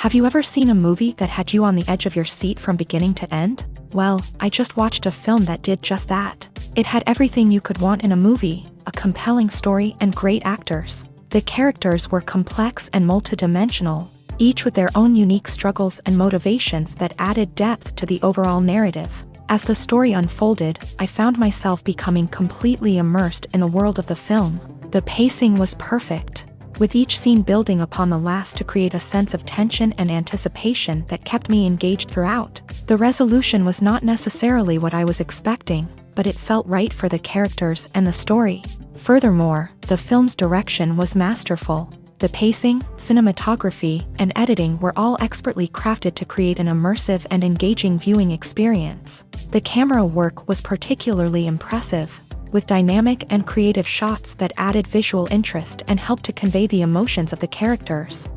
Have you ever seen a movie that had you on the edge of your seat from beginning to end? Well, I just watched a film that did just that. It had everything you could want in a movie, a compelling story and great actors. The characters were complex and multidimensional, each with their own unique struggles and motivations that added depth to the overall narrative. As the story unfolded, I found myself becoming completely immersed in the world of the film. The pacing was perfect, with each scene building upon the last to create a sense of tension and anticipation that kept me engaged throughout. The resolution was not necessarily what I was expecting, but it felt right for the characters and the story. Furthermore, the film's direction was masterful. The pacing, cinematography, and editing were all expertly crafted to create an immersive and engaging viewing experience. The camera work was particularly impressive, with dynamic and creative shots that added visual interest and helped to convey the emotions of the characters.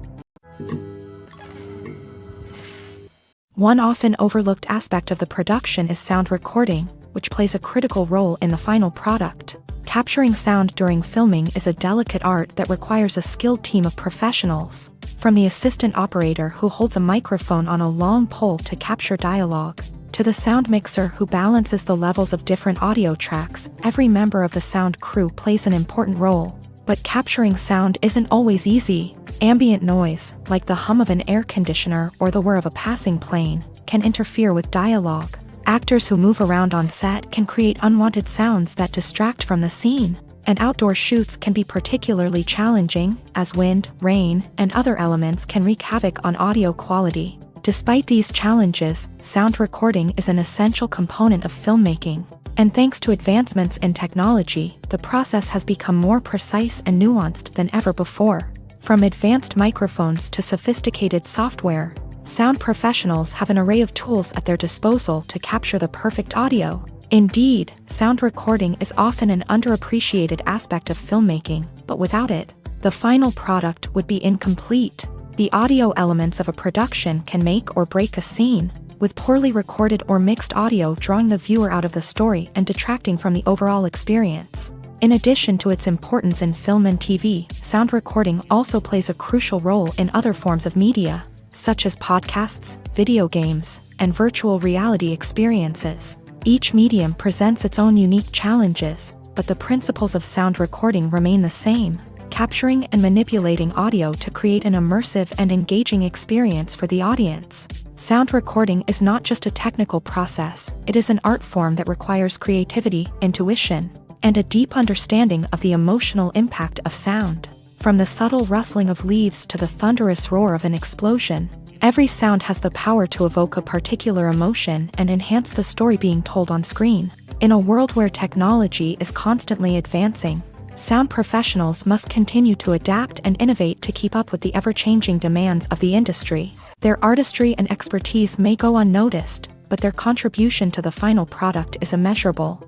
One often overlooked aspect of the production is sound recording, which plays a critical role in the final product. Capturing sound during filming is a delicate art that requires a skilled team of professionals, from the assistant operator who holds a microphone on a long pole to capture dialogue, to the sound mixer who balances the levels of different audio tracks. Every member of the sound crew plays an important role. But capturing sound isn't always easy. Ambient noise, like the hum of an air conditioner or the whir of a passing plane, can interfere with dialogue. Actors who move around on set can create unwanted sounds that distract from the scene, and outdoor shoots can be particularly challenging, as wind, rain, and other elements can wreak havoc on audio quality. Despite these challenges, sound recording is an essential component of filmmaking, and thanks to advancements in technology, the process has become more precise and nuanced than ever before. From advanced microphones to sophisticated software, sound professionals have an array of tools at their disposal to capture the perfect audio. Indeed, sound recording is often an underappreciated aspect of filmmaking, but without it, the final product would be incomplete. The audio elements of a production can make or break a scene, with poorly recorded or mixed audio drawing the viewer out of the story and detracting from the overall experience. In addition to its importance in film and TV, sound recording also plays a crucial role in other forms of media, such as podcasts, video games, and virtual reality experiences. Each medium presents its own unique challenges, but the principles of sound recording remain the same: capturing and manipulating audio to create an immersive and engaging experience for the audience. Sound recording is not just a technical process, it is an art form that requires creativity, intuition, and a deep understanding of the emotional impact of sound. From the subtle rustling of leaves to the thunderous roar of an explosion, every sound has the power to evoke a particular emotion and enhance the story being told on screen. In a world where technology is constantly advancing, sound professionals must continue to adapt and innovate to keep up with the ever-changing demands of the industry. Their artistry and expertise may go unnoticed, but their contribution to the final product is immeasurable.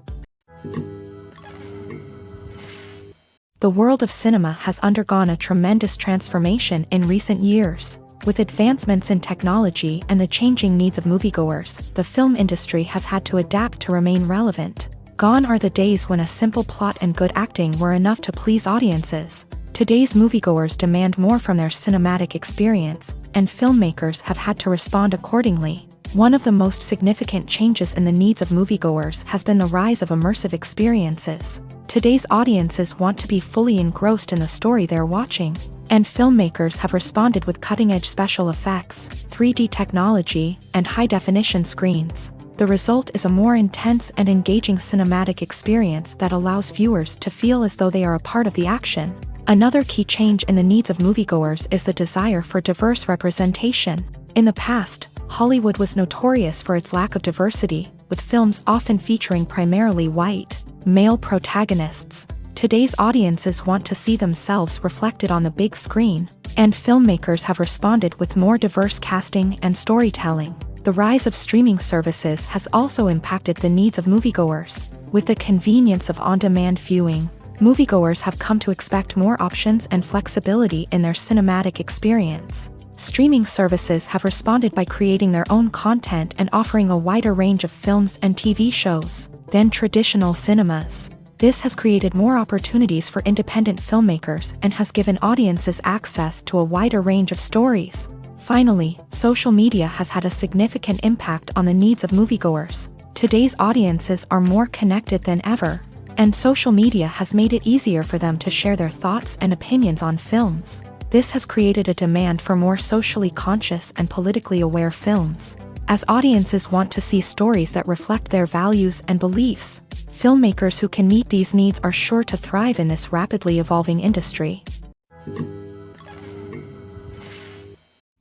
The world of cinema has undergone a tremendous transformation in recent years. With advancements in technology and the changing needs of moviegoers, the film industry has had to adapt to remain relevant. Gone are the days when a simple plot and good acting were enough to please audiences. Today's moviegoers demand more from their cinematic experience, and filmmakers have had to respond accordingly. One of the most significant changes in the needs of moviegoers has been the rise of immersive experiences. Today's audiences want to be fully engrossed in the story they're watching, and filmmakers have responded with cutting-edge special effects, 3D technology, and high-definition screens. The result is a more intense and engaging cinematic experience that allows viewers to feel as though they are a part of the action. Another key change in the needs of moviegoers is the desire for diverse representation. In the past, Hollywood was notorious for its lack of diversity, with films often featuring primarily white, male protagonists. Today's audiences want to see themselves reflected on the big screen, and filmmakers have responded with more diverse casting and storytelling. The rise of streaming services has also impacted the needs of moviegoers. With the convenience of on-demand viewing, moviegoers have come to expect more options and flexibility in their cinematic experience. Streaming services have responded by creating their own content and offering a wider range of films and TV shows than traditional cinemas. This has created more opportunities for independent filmmakers and has given audiences access to a wider range of stories. Finally, social media has had a significant impact on the needs of moviegoers. Today's audiences are more connected than ever, and social media has made it easier for them to share their thoughts and opinions on films. This has created a demand for more socially conscious and politically aware films. As audiences want to see stories that reflect their values and beliefs, filmmakers who can meet these needs are sure to thrive in this rapidly evolving industry.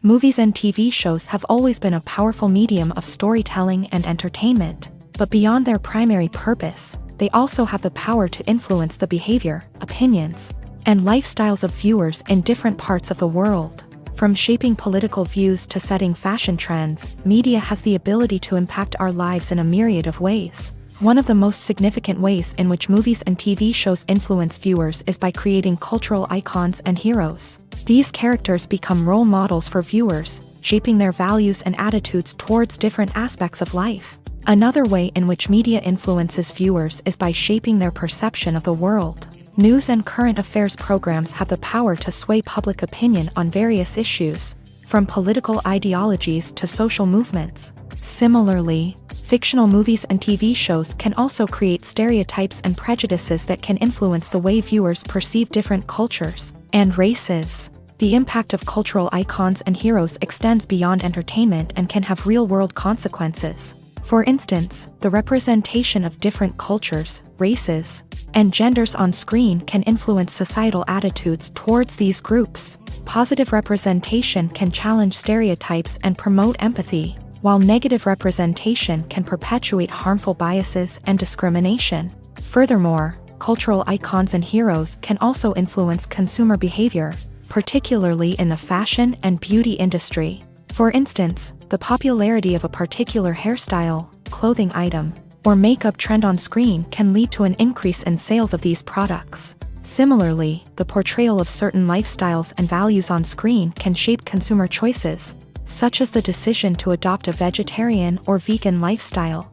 Movies and TV shows have always been a powerful medium of storytelling and entertainment, but beyond their primary purpose, they also have the power to influence the behavior, opinions, and lifestyles of viewers in different parts of the world. From shaping political views to setting fashion trends, media has the ability to impact our lives in a myriad of ways. One of the most significant ways in which movies and TV shows influence viewers is by creating cultural icons and heroes. These characters become role models for viewers, shaping their values and attitudes towards different aspects of life. Another way in which media influences viewers is by shaping their perception of the world. News and current affairs programs have the power to sway public opinion on various issues, from political ideologies to social movements. Similarly, fictional movies and TV shows can also create stereotypes and prejudices that can influence the way viewers perceive different cultures and races. The impact of cultural icons and heroes extends beyond entertainment and can have real-world consequences. For instance, the representation of different cultures, races, and genders on screen can influence societal attitudes towards these groups. Positive representation can challenge stereotypes and promote empathy, while negative representation can perpetuate harmful biases and discrimination. Furthermore, cultural icons and heroes can also influence consumer behavior, particularly in the fashion and beauty industry. For instance, the popularity of a particular hairstyle, clothing item, or makeup trend on screen can lead to an increase in sales of these products. Similarly, the portrayal of certain lifestyles and values on screen can shape consumer choices, such as the decision to adopt a vegetarian or vegan lifestyle.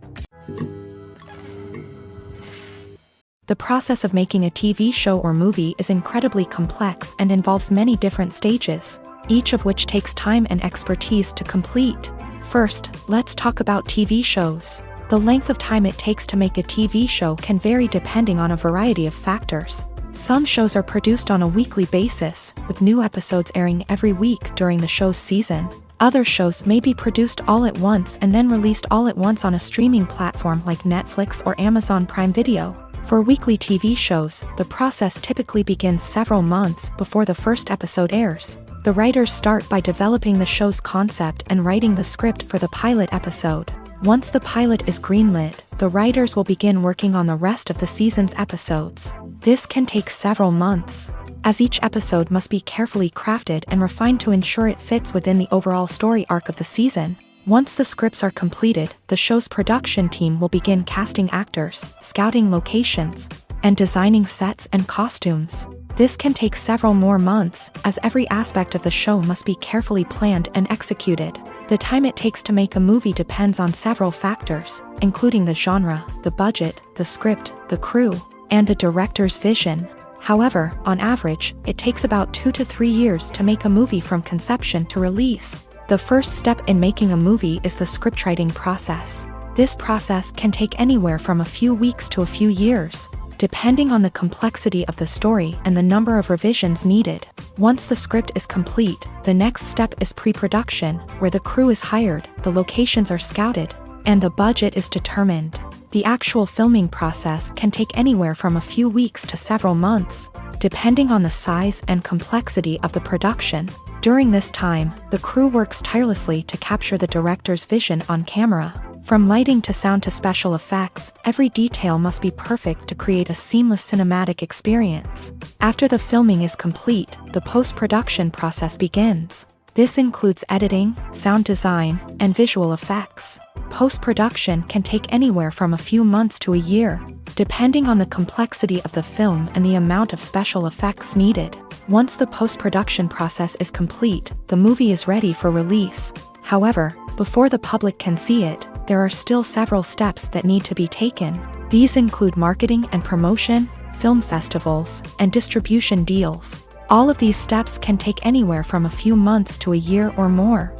The process of making a TV show or movie is incredibly complex and involves many different stages, each of which takes time and expertise to complete. First, let's talk about TV shows. The length of time it takes to make a TV show can vary depending on a variety of factors. Some shows are produced on a weekly basis, with new episodes airing every week during the show's season. Other shows may be produced all at once and then released all at once on a streaming platform like Netflix or Amazon Prime Video. For weekly TV shows, the process typically begins several months before the first episode airs. The writers start by developing the show's concept and writing the script for the pilot episode. Once the pilot is greenlit, the writers will begin working on the rest of the season's episodes. This can take several months, as each episode must be carefully crafted and refined to ensure it fits within the overall story arc of the season. Once the scripts are completed, the show's production team will begin casting actors, scouting locations, and designing sets and costumes. This can take several more months, as every aspect of the show must be carefully planned and executed. The time it takes to make a movie depends on several factors, including the genre, the budget, the script, the crew, and the director's vision. However, on average, it takes about 2 to 3 years to make a movie from conception to release. The first step in making a movie is the scriptwriting process. This process can take anywhere from a few weeks to a few years, depending on the complexity of the story and the number of revisions needed. Once the script is complete, the next step is pre-production, where the crew is hired, the locations are scouted, and the budget is determined. The actual filming process can take anywhere from a few weeks to several months, depending on the size and complexity of the production. During this time, the crew works tirelessly to capture the director's vision on camera. From lighting to sound to special effects, every detail must be perfect to create a seamless cinematic experience. After the filming is complete, the post-production process begins. This includes editing, sound design, and visual effects. Post-production can take anywhere from a few months to a year, depending on the complexity of the film and the amount of special effects needed. Once the post-production process is complete, the movie is ready for release. However, before the public can see it, there are still several steps that need to be taken. These include marketing and promotion, film festivals, and distribution deals. All of these steps can take anywhere from a few months to a year or more.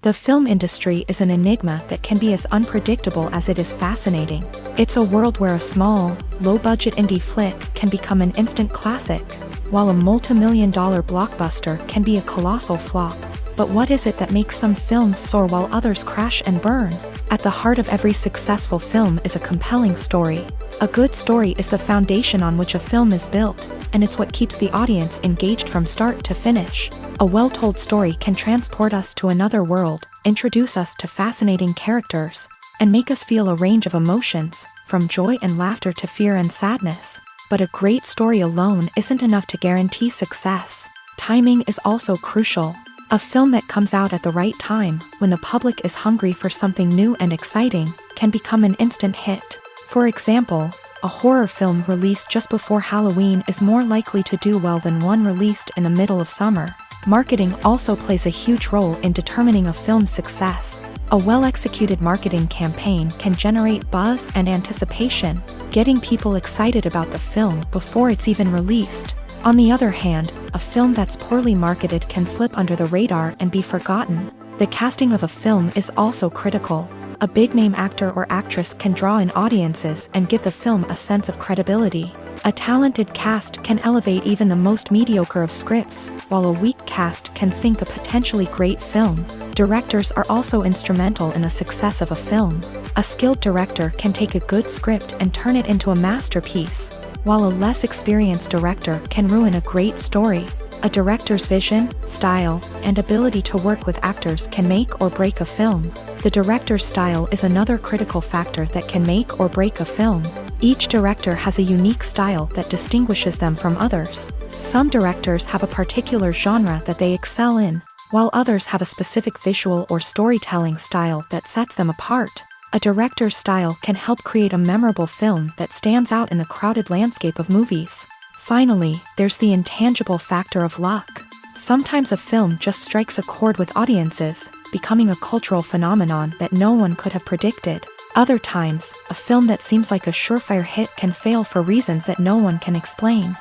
The film industry is an enigma that can be as unpredictable as it is fascinating. It's a world where a small, low-budget indie flick can become an instant classic, while a multi-million-dollar blockbuster can be a colossal flop. But what is it that makes some films soar while others crash and burn? At the heart of every successful film is a compelling story. A good story is the foundation on which a film is built, and it's what keeps the audience engaged from start to finish. A well-told story can transport us to another world, introduce us to fascinating characters, and make us feel a range of emotions, from joy and laughter to fear and sadness. But a great story alone isn't enough to guarantee success. Timing is also crucial. A film that comes out at the right time, when the public is hungry for something new and exciting, can become an instant hit. For example, a horror film released just before Halloween is more likely to do well than one released in the middle of summer. Marketing also plays a huge role in determining a film's success. A well-executed marketing campaign can generate buzz and anticipation, getting people excited about the film before it's even released. On the other hand, a film that's poorly marketed can slip under the radar and be forgotten. The casting of a film is also critical. A big-name actor or actress can draw in audiences and give the film a sense of credibility. A talented cast can elevate even the most mediocre of scripts, while a weak cast can sink a potentially great film. Directors are also instrumental in the success of a film. A skilled director can take a good script and turn it into a masterpiece, while a less experienced director can ruin a great story. A director's vision, style, and ability to work with actors can make or break a film. The director's style is another critical factor that can make or break a film. Each director has a unique style that distinguishes them from others. Some directors have a particular genre that they excel in, while others have a specific visual or storytelling style that sets them apart. A director's style can help create a memorable film that stands out in the crowded landscape of movies. Finally, there's the intangible factor of luck. Sometimes a film just strikes a chord with audiences, becoming a cultural phenomenon that no one could have predicted. Other times, a film that seems like a surefire hit can fail for reasons that no one can explain.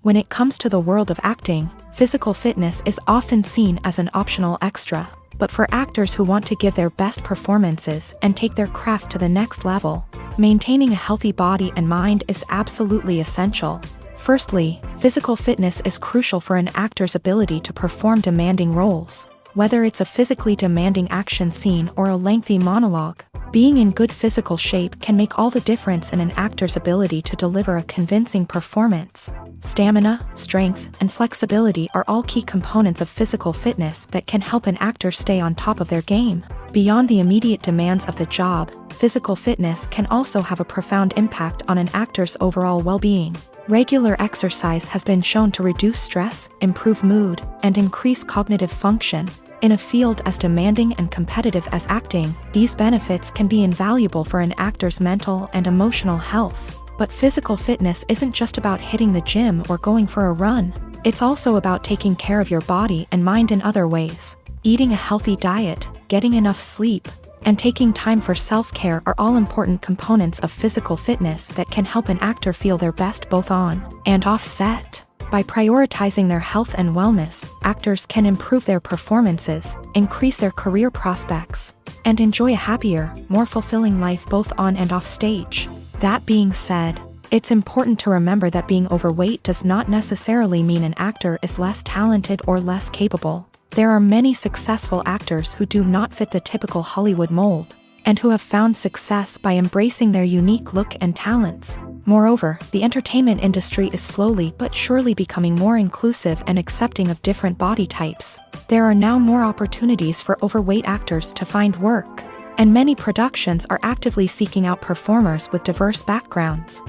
When it comes to the world of acting, physical fitness is often seen as an optional extra. But for actors who want to give their best performances and take their craft to the next level, maintaining a healthy body and mind is absolutely essential. Firstly, physical fitness is crucial for an actor's ability to perform demanding roles. Whether it's a physically demanding action scene or a lengthy monologue, being in good physical shape can make all the difference in an actor's ability to deliver a convincing performance. Stamina, strength, and flexibility are all key components of physical fitness that can help an actor stay on top of their game. Beyond the immediate demands of the job, physical fitness can also have a profound impact on an actor's overall well-being. Regular exercise has been shown to reduce stress, improve mood, and increase cognitive function. In a field as demanding and competitive as acting, these benefits can be invaluable for an actor's mental and emotional health. But physical fitness isn't just about hitting the gym or going for a run. It's also about taking care of your body and mind in other ways. Eating a healthy diet, getting enough sleep, and taking time for self-care are all important components of physical fitness that can help an actor feel their best both on and off set. By prioritizing their health and wellness, actors can improve their performances, increase their career prospects, and enjoy a happier, more fulfilling life both on and off stage. That being said, it's important to remember that being overweight does not necessarily mean an actor is less talented or less capable. There are many successful actors who do not fit the typical Hollywood mold, and who have found success by embracing their unique look and talents. Moreover, the entertainment industry is slowly but surely becoming more inclusive and accepting of different body types. There are now more opportunities for overweight actors to find work, and many productions are actively seeking out performers with diverse backgrounds.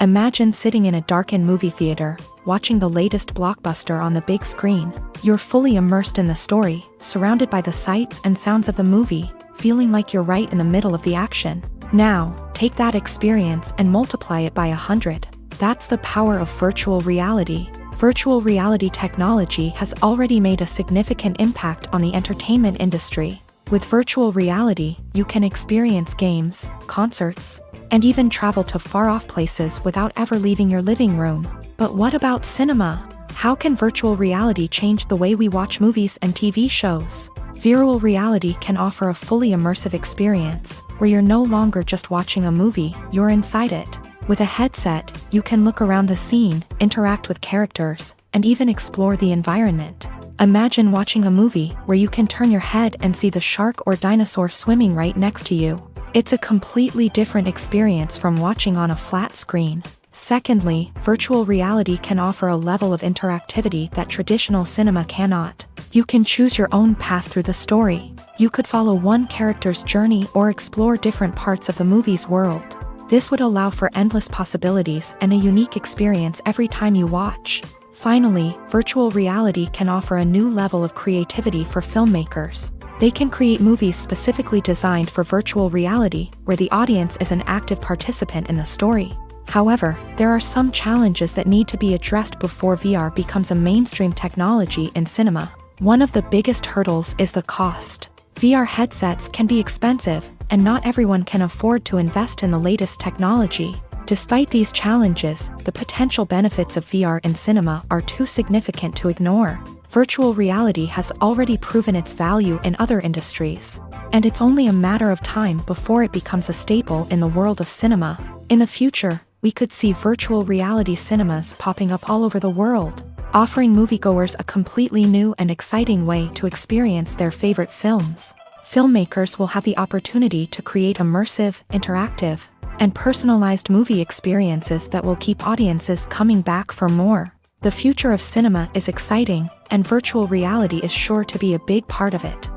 Imagine sitting in a darkened movie theater, watching the latest blockbuster on the big screen. You're fully immersed in the story, surrounded by the sights and sounds of the movie, feeling like you're right in the middle of the action. Now, take that experience and multiply it by 100. That's the power of virtual reality. Virtual reality technology has already made a significant impact on the entertainment industry. With virtual reality, you can experience games, concerts, and even travel to far-off places without ever leaving your living room. But what about cinema? How can virtual reality change the way we watch movies and TV shows? Virtual reality can offer a fully immersive experience, where you're no longer just watching a movie, you're inside it. With a headset, you can look around the scene, interact with characters, and even explore the environment. Imagine watching a movie where you can turn your head and see the shark or dinosaur swimming right next to you. It's a completely different experience from watching on a flat screen. Secondly, virtual reality can offer a level of interactivity that traditional cinema cannot. You can choose your own path through the story. You could follow one character's journey or explore different parts of the movie's world. This would allow for endless possibilities and a unique experience every time you watch. Finally, virtual reality can offer a new level of creativity for filmmakers. They can create movies specifically designed for virtual reality, where the audience is an active participant in the story. However, there are some challenges that need to be addressed before VR becomes a mainstream technology in cinema. One of the biggest hurdles is the cost. VR headsets can be expensive, and not everyone can afford to invest in the latest technology. Despite these challenges, the potential benefits of VR in cinema are too significant to ignore. Virtual reality has already proven its value in other industries, and it's only a matter of time before it becomes a staple in the world of cinema. In the future, we could see virtual reality cinemas popping up all over the world, offering moviegoers a completely new and exciting way to experience their favorite films. Filmmakers will have the opportunity to create immersive, interactive, and personalized movie experiences that will keep audiences coming back for more. The future of cinema is exciting, and virtual reality is sure to be a big part of it.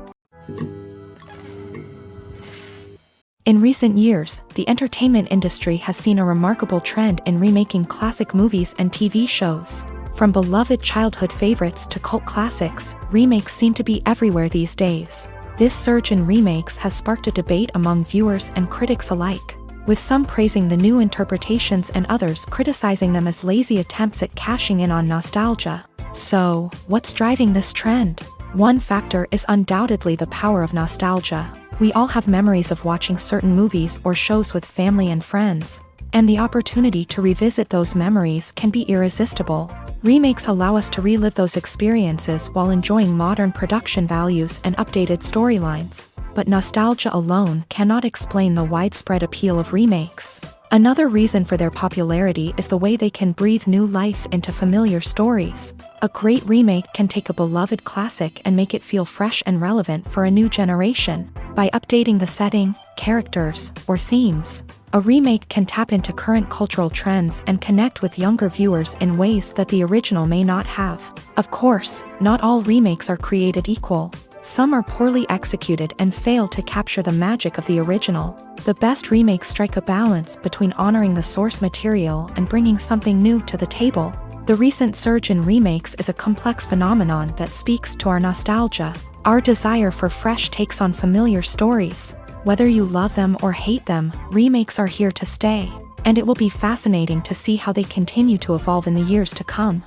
In recent years, the entertainment industry has seen a remarkable trend in remaking classic movies and TV shows. From beloved childhood favorites to cult classics, remakes seem to be everywhere these days. This surge in remakes has sparked a debate among viewers and critics alike, with some praising the new interpretations and others criticizing them as lazy attempts at cashing in on nostalgia. So, what's driving this trend? One factor is undoubtedly the power of nostalgia. We all have memories of watching certain movies or shows with family and friends, and the opportunity to revisit those memories can be irresistible. Remakes allow us to relive those experiences while enjoying modern production values and updated storylines. But nostalgia alone cannot explain the widespread appeal of remakes. Another reason for their popularity is the way they can breathe new life into familiar stories. A great remake can take a beloved classic and make it feel fresh and relevant for a new generation. By updating the setting, characters, or themes, a remake can tap into current cultural trends and connect with younger viewers in ways that the original may not have. Of course, not all remakes are created equal. Some are poorly executed and fail to capture the magic of the original. The best remakes strike a balance between honoring the source material and bringing something new to the table. The recent surge in remakes is a complex phenomenon that speaks to our nostalgia, our desire for fresh takes on familiar stories. Whether you love them or hate them, remakes are here to stay, and it will be fascinating to see how they continue to evolve in the years to come.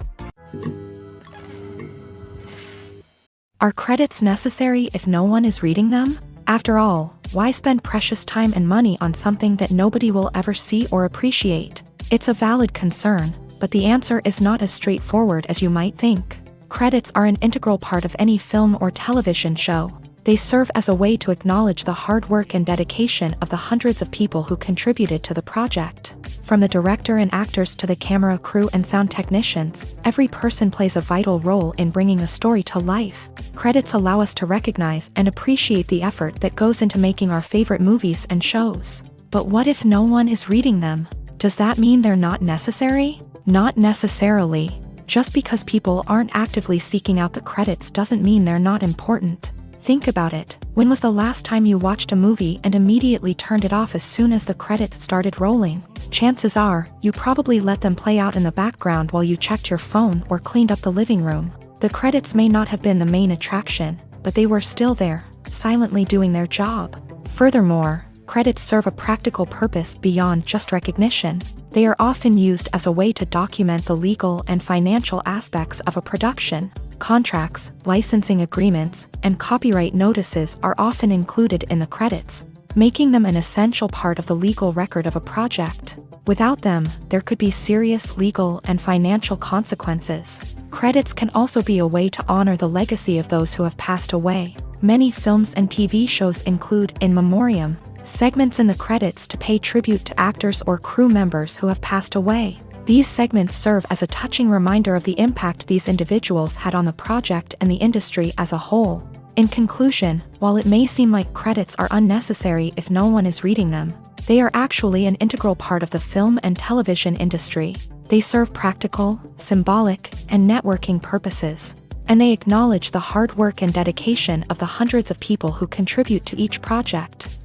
Are credits necessary if no one is reading them? After all, why spend precious time and money on something that nobody will ever see or appreciate? It's a valid concern, but the answer is not as straightforward as you might think. Credits are an integral part of any film or television show. They serve as a way to acknowledge the hard work and dedication of the hundreds of people who contributed to the project. From the director and actors to the camera crew and sound technicians, every person plays a vital role in bringing a story to life. Credits allow us to recognize and appreciate the effort that goes into making our favorite movies and shows. But what if no one is reading them? Does that mean they're not necessary? Not necessarily. Just because people aren't actively seeking out the credits doesn't mean they're not important. Think about it. When was the last time you watched a movie and immediately turned it off as soon as the credits started rolling? Chances are, you probably let them play out in the background while you checked your phone or cleaned up the living room. The credits may not have been the main attraction, but they were still there, silently doing their job. Furthermore, credits serve a practical purpose beyond just recognition. They are often used as a way to document the legal and financial aspects of a production. Contracts, licensing agreements, and copyright notices are often included in the credits, making them an essential part of the legal record of a project. Without them, there could be serious legal and financial consequences. Credits can also be a way to honor the legacy of those who have passed away. Many films and TV shows include in memoriam segments in the credits to pay tribute to actors or crew members who have passed away. These segments serve as a touching reminder of the impact these individuals had on the project and the industry as a whole. In conclusion, while it may seem like credits are unnecessary if no one is reading them, they are actually an integral part of the film and television industry. They serve practical, symbolic, and networking purposes, and they acknowledge the hard work and dedication of the hundreds of people who contribute to each project.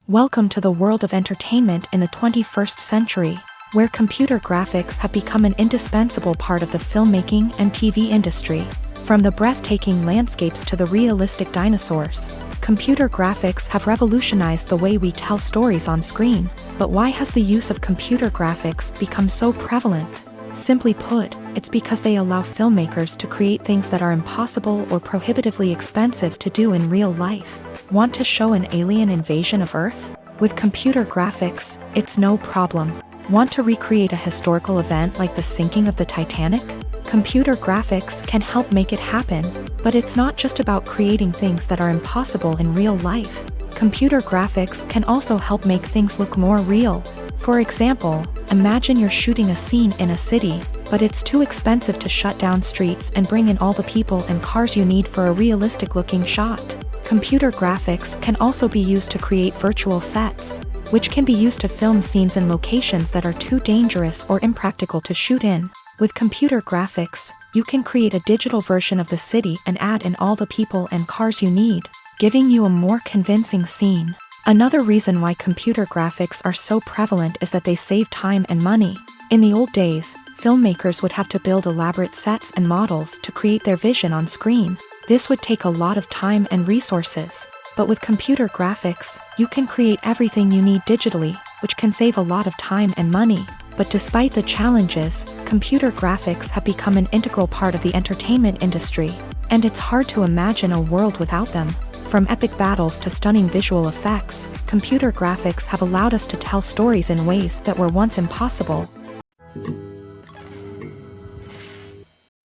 Welcome to the world of entertainment in the 21st century, where computer graphics have become an indispensable part of the filmmaking and TV industry. From the breathtaking landscapes to the realistic dinosaurs, computer graphics have revolutionized the way we tell stories on screen. But why has the use of computer graphics become so prevalent? Simply put, it's because they allow filmmakers to create things that are impossible or prohibitively expensive to do in real life. Want to show an alien invasion of Earth? With computer graphics, it's no problem. Want to recreate a historical event like the sinking of the Titanic? Computer graphics can help make it happen, but it's not just about creating things that are impossible in real life. Computer graphics can also help make things look more real. For example, imagine you're shooting a scene in a city, but it's too expensive to shut down streets and bring in all the people and cars you need for a realistic-looking shot. Computer graphics can also be used to create virtual sets, which can be used to film scenes in locations that are too dangerous or impractical to shoot in. With computer graphics, you can create a digital version of the city and add in all the people and cars you need, giving you a more convincing scene. Another reason why computer graphics are so prevalent is that they save time and money. In the old days, filmmakers would have to build elaborate sets and models to create their vision on screen. This would take a lot of time and resources. But with computer graphics, you can create everything you need digitally, which can save a lot of time and money. But despite the challenges, computer graphics have become an integral part of the entertainment industry, and it's hard to imagine a world without them. From epic battles to stunning visual effects, computer graphics have allowed us to tell stories in ways that were once impossible.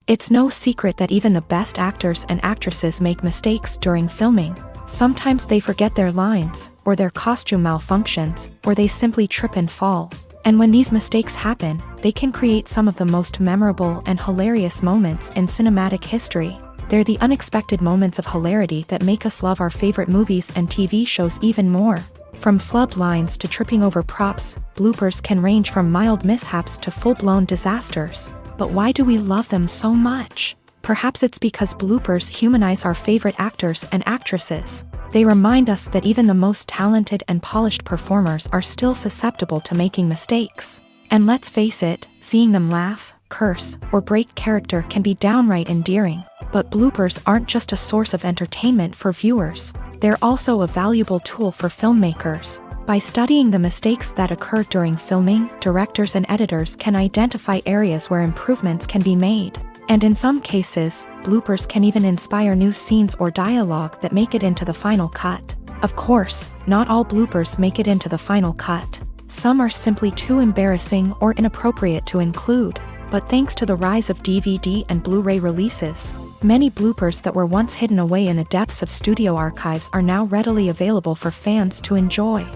It's no secret that even the best actors and actresses make mistakes during filming. Sometimes they forget their lines, or their costume malfunctions, or they simply trip and fall. And when these mistakes happen, they can create some of the most memorable and hilarious moments in cinematic history. They're the unexpected moments of hilarity that make us love our favorite movies and TV shows even more. From flubbed lines to tripping over props, bloopers can range from mild mishaps to full-blown disasters. But why do we love them so much? Perhaps it's because bloopers humanize our favorite actors and actresses. They remind us that even the most talented and polished performers are still susceptible to making mistakes. And let's face it, seeing them laugh, curse, or break character can be downright endearing. But bloopers aren't just a source of entertainment for viewers. They're also a valuable tool for filmmakers. By studying the mistakes that occur during filming, directors and editors can identify areas where improvements can be made. And in some cases, bloopers can even inspire new scenes or dialogue that make it into the final cut. Of course, not all bloopers make it into the final cut. Some are simply too embarrassing or inappropriate to include. But thanks to the rise of DVD and Blu-ray releases, many bloopers that were once hidden away in the depths of studio archives are now readily available for fans to enjoy.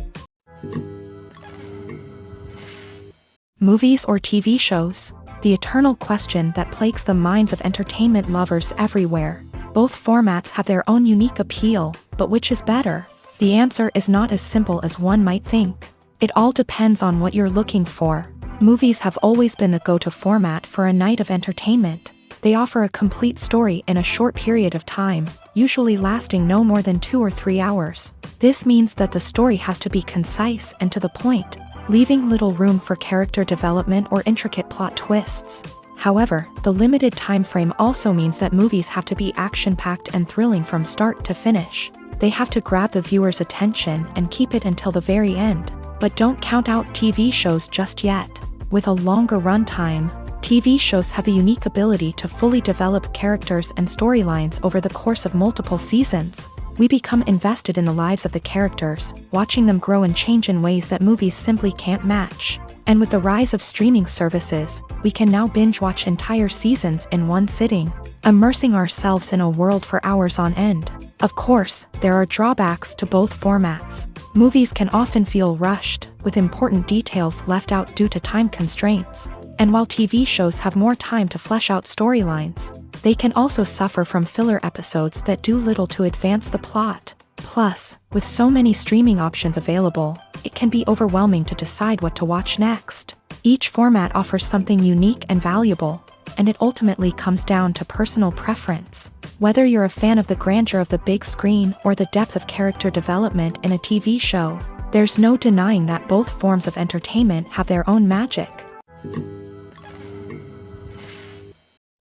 Movies or TV shows? The eternal question that plagues the minds of entertainment lovers everywhere. Both formats have their own unique appeal, but which is better? The answer is not as simple as one might think. It all depends on what you're looking for. Movies have always been the go-to format for a night of entertainment. They offer a complete story in a short period of time, usually lasting no more than 2 or 3 hours. This means that the story has to be concise and to the point, leaving little room for character development or intricate plot twists. However, the limited time frame also means that movies have to be action-packed and thrilling from start to finish. They have to grab the viewer's attention and keep it until the very end. But don't count out TV shows just yet. With a longer runtime, TV shows have the unique ability to fully develop characters and storylines over the course of multiple seasons. We become invested in the lives of the characters, watching them grow and change in ways that movies simply can't match. And with the rise of streaming services, we can now binge-watch entire seasons in one sitting, immersing ourselves in a world for hours on end. Of course, there are drawbacks to both formats. Movies can often feel rushed, with important details left out due to time constraints. And while TV shows have more time to flesh out storylines, they can also suffer from filler episodes that do little to advance the plot. Plus, with so many streaming options available, it can be overwhelming to decide what to watch next. Each format offers something unique and valuable, and it ultimately comes down to personal preference. Whether you're a fan of the grandeur of the big screen or the depth of character development in a TV show, there's no denying that both forms of entertainment have their own magic.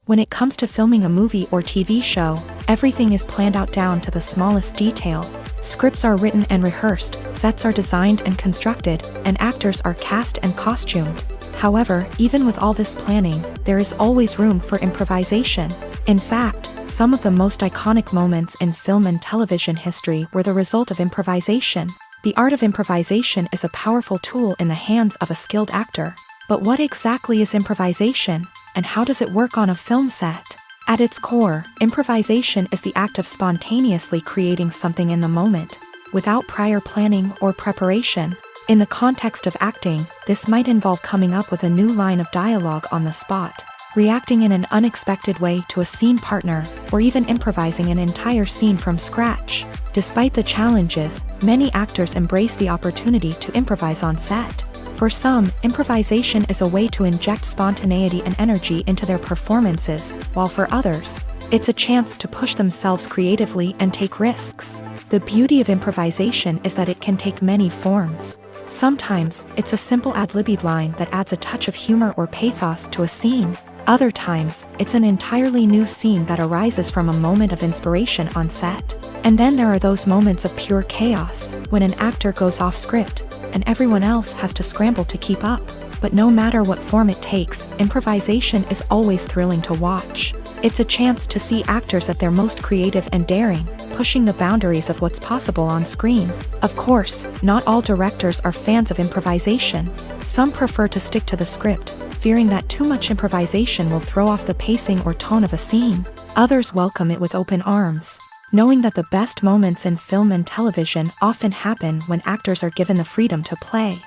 When it comes to filming a movie or TV show, everything is planned out down to the smallest detail. Scripts are written and rehearsed, sets are designed and constructed, and actors are cast and costumed. However, even with all this planning, there is always room for improvisation. In fact, some of the most iconic moments in film and television history were the result of improvisation. The art of improvisation is a powerful tool in the hands of a skilled actor. But what exactly is improvisation, and how does it work on a film set? At its core, improvisation is the act of spontaneously creating something in the moment, without prior planning or preparation. In the context of acting, this might involve coming up with a new line of dialogue on the spot, reacting in an unexpected way to a scene partner, or even improvising an entire scene from scratch. Despite the challenges, many actors embrace the opportunity to improvise on set. For some, improvisation is a way to inject spontaneity and energy into their performances, while for others, it's a chance to push themselves creatively and take risks. The beauty of improvisation is that it can take many forms. Sometimes, it's a simple ad-libbed line that adds a touch of humor or pathos to a scene. Other times, it's an entirely new scene that arises from a moment of inspiration on set. And then there are those moments of pure chaos, when an actor goes off script, and everyone else has to scramble to keep up. But no matter what form it takes, improvisation is always thrilling to watch. It's a chance to see actors at their most creative and daring, pushing the boundaries of what's possible on screen. Of course, not all directors are fans of improvisation. Some prefer to stick to the script, fearing that too much improvisation will throw off the pacing or tone of a scene. Others welcome it with open arms, knowing that the best moments in film and television often happen when actors are given the freedom to play.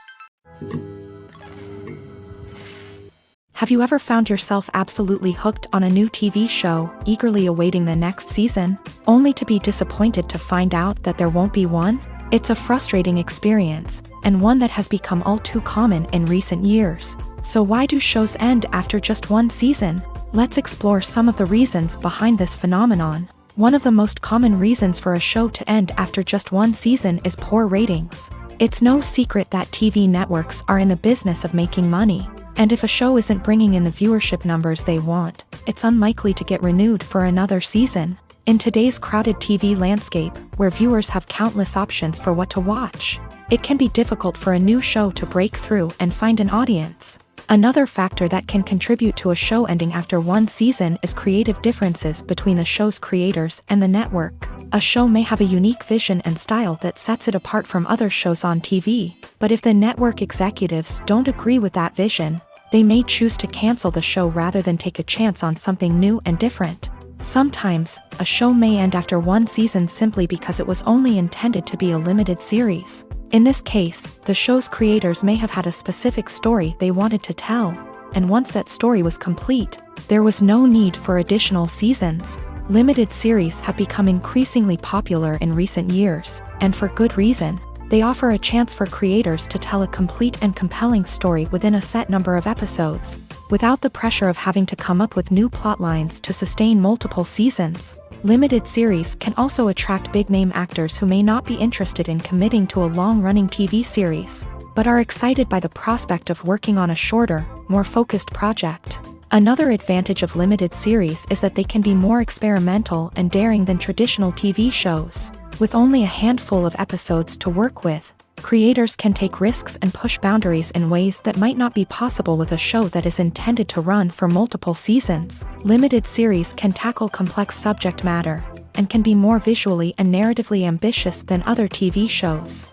Have you ever found yourself absolutely hooked on a new TV show, eagerly awaiting the next season, only to be disappointed to find out that there won't be one? It's a frustrating experience, and one that has become all too common in recent years. So why do shows end after just one season? Let's explore some of the reasons behind this phenomenon. One of the most common reasons for a show to end after just one season is poor ratings. It's no secret that TV networks are in the business of making money, and if a show isn't bringing in the viewership numbers they want, it's unlikely to get renewed for another season. In today's crowded TV landscape, where viewers have countless options for what to watch, it can be difficult for a new show to break through and find an audience. Another factor that can contribute to a show ending after one season is creative differences between the show's creators and the network. A show may have a unique vision and style that sets it apart from other shows on TV, but if the network executives don't agree with that vision, they may choose to cancel the show rather than take a chance on something new and different. Sometimes, a show may end after one season simply because it was only intended to be a limited series. In this case, the show's creators may have had a specific story they wanted to tell, and once that story was complete, there was no need for additional seasons. Limited series have become increasingly popular in recent years, and for good reason. They offer a chance for creators to tell a complete and compelling story within a set number of episodes, without the pressure of having to come up with new plot lines to sustain multiple seasons. Limited series can also attract big-name actors who may not be interested in committing to a long-running TV series, but are excited by the prospect of working on a shorter, more focused project. Another advantage of limited series is that they can be more experimental and daring than traditional TV shows. With only a handful of episodes to work with, Creators can take risks and push boundaries in ways that might not be possible with a show that is intended to run for multiple seasons. Limited series can tackle complex subject matter and can be more visually and narratively ambitious than other TV shows.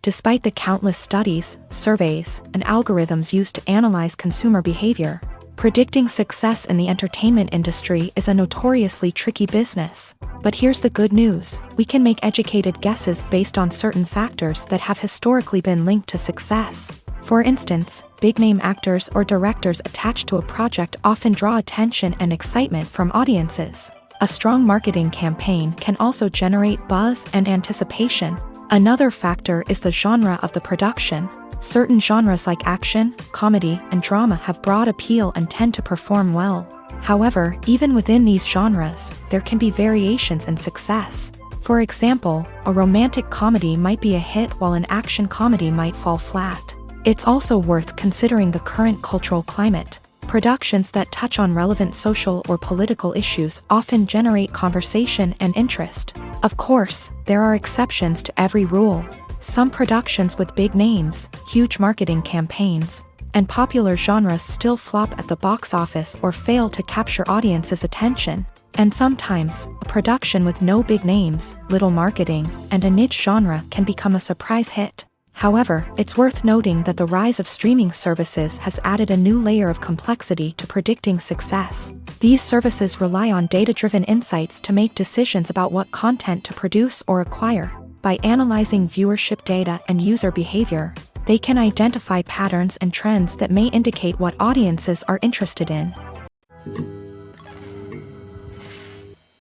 Despite the countless studies, surveys, and algorithms used to analyze consumer behavior, predicting success in the entertainment industry is a notoriously tricky business. But here's the good news: we can make educated guesses based on certain factors that have historically been linked to success. For instance, big-name actors or directors attached to a project often draw attention and excitement from audiences. A strong marketing campaign can also generate buzz and anticipation. Another factor is the genre of the production. Certain genres like action, comedy, and drama have broad appeal and tend to perform well. However, even within these genres, there can be variations in success. For example, a romantic comedy might be a hit while an action comedy might fall flat. It's also worth considering the current cultural climate. Productions that touch on relevant social or political issues often generate conversation and interest. Of course, there are exceptions to every rule. Some productions with big names, huge marketing campaigns, and popular genres still flop at the box office or fail to capture audiences' attention. And sometimes, a production with no big names, little marketing, and a niche genre can become a surprise hit. However, it's worth noting that the rise of streaming services has added a new layer of complexity to predicting success. These services rely on data-driven insights to make decisions about what content to produce or acquire. By analyzing viewership data and user behavior, they can identify patterns and trends that may indicate what audiences are interested in.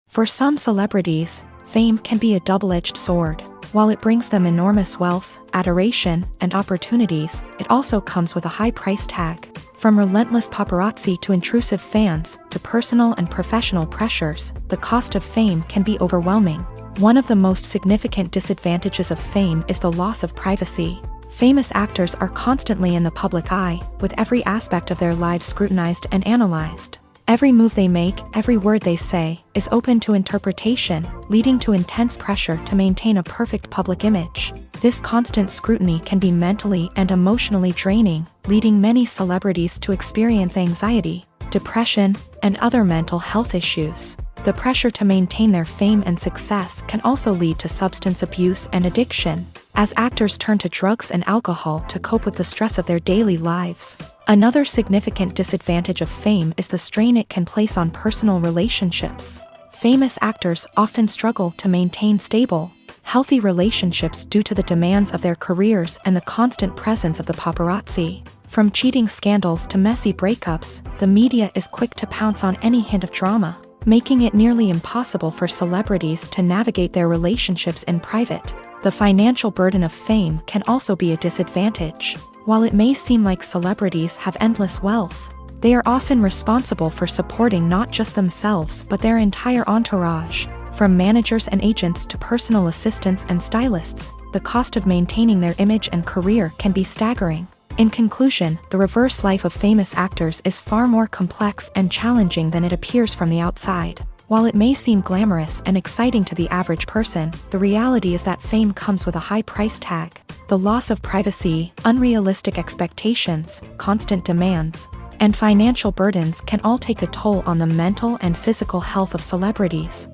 For some celebrities, fame can be a double-edged sword. While it brings them enormous wealth, adoration, and opportunities, it also comes with a high price tag. From relentless paparazzi to intrusive fans, to personal and professional pressures, the cost of fame can be overwhelming. One of the most significant disadvantages of fame is the loss of privacy. Famous actors are constantly in the public eye, with every aspect of their lives scrutinized and analyzed. Every move they make, every word they say, is open to interpretation, leading to intense pressure to maintain a perfect public image. This constant scrutiny can be mentally and emotionally draining, leading many celebrities to experience anxiety, depression, and other mental health issues. The pressure to maintain their fame and success can also lead to substance abuse and addiction, as actors turn to drugs and alcohol to cope with the stress of their daily lives. Another significant disadvantage of fame is the strain it can place on personal relationships. Famous actors often struggle to maintain stable, healthy relationships due to the demands of their careers and the constant presence of the paparazzi. From cheating scandals to messy breakups, the media is quick to pounce on any hint of drama, making it nearly impossible for celebrities to navigate their relationships in private. The financial burden of fame can also be a disadvantage. While it may seem like celebrities have endless wealth, they are often responsible for supporting not just themselves but their entire entourage. From managers and agents to personal assistants and stylists, the cost of maintaining their image and career can be staggering. In conclusion, the reverse life of famous actors is far more complex and challenging than it appears from the outside. While it may seem glamorous and exciting to the average person, the reality is that fame comes with a high price tag. The loss of privacy, unrealistic expectations, constant demands, and financial burdens can all take a toll on the mental and physical health of celebrities.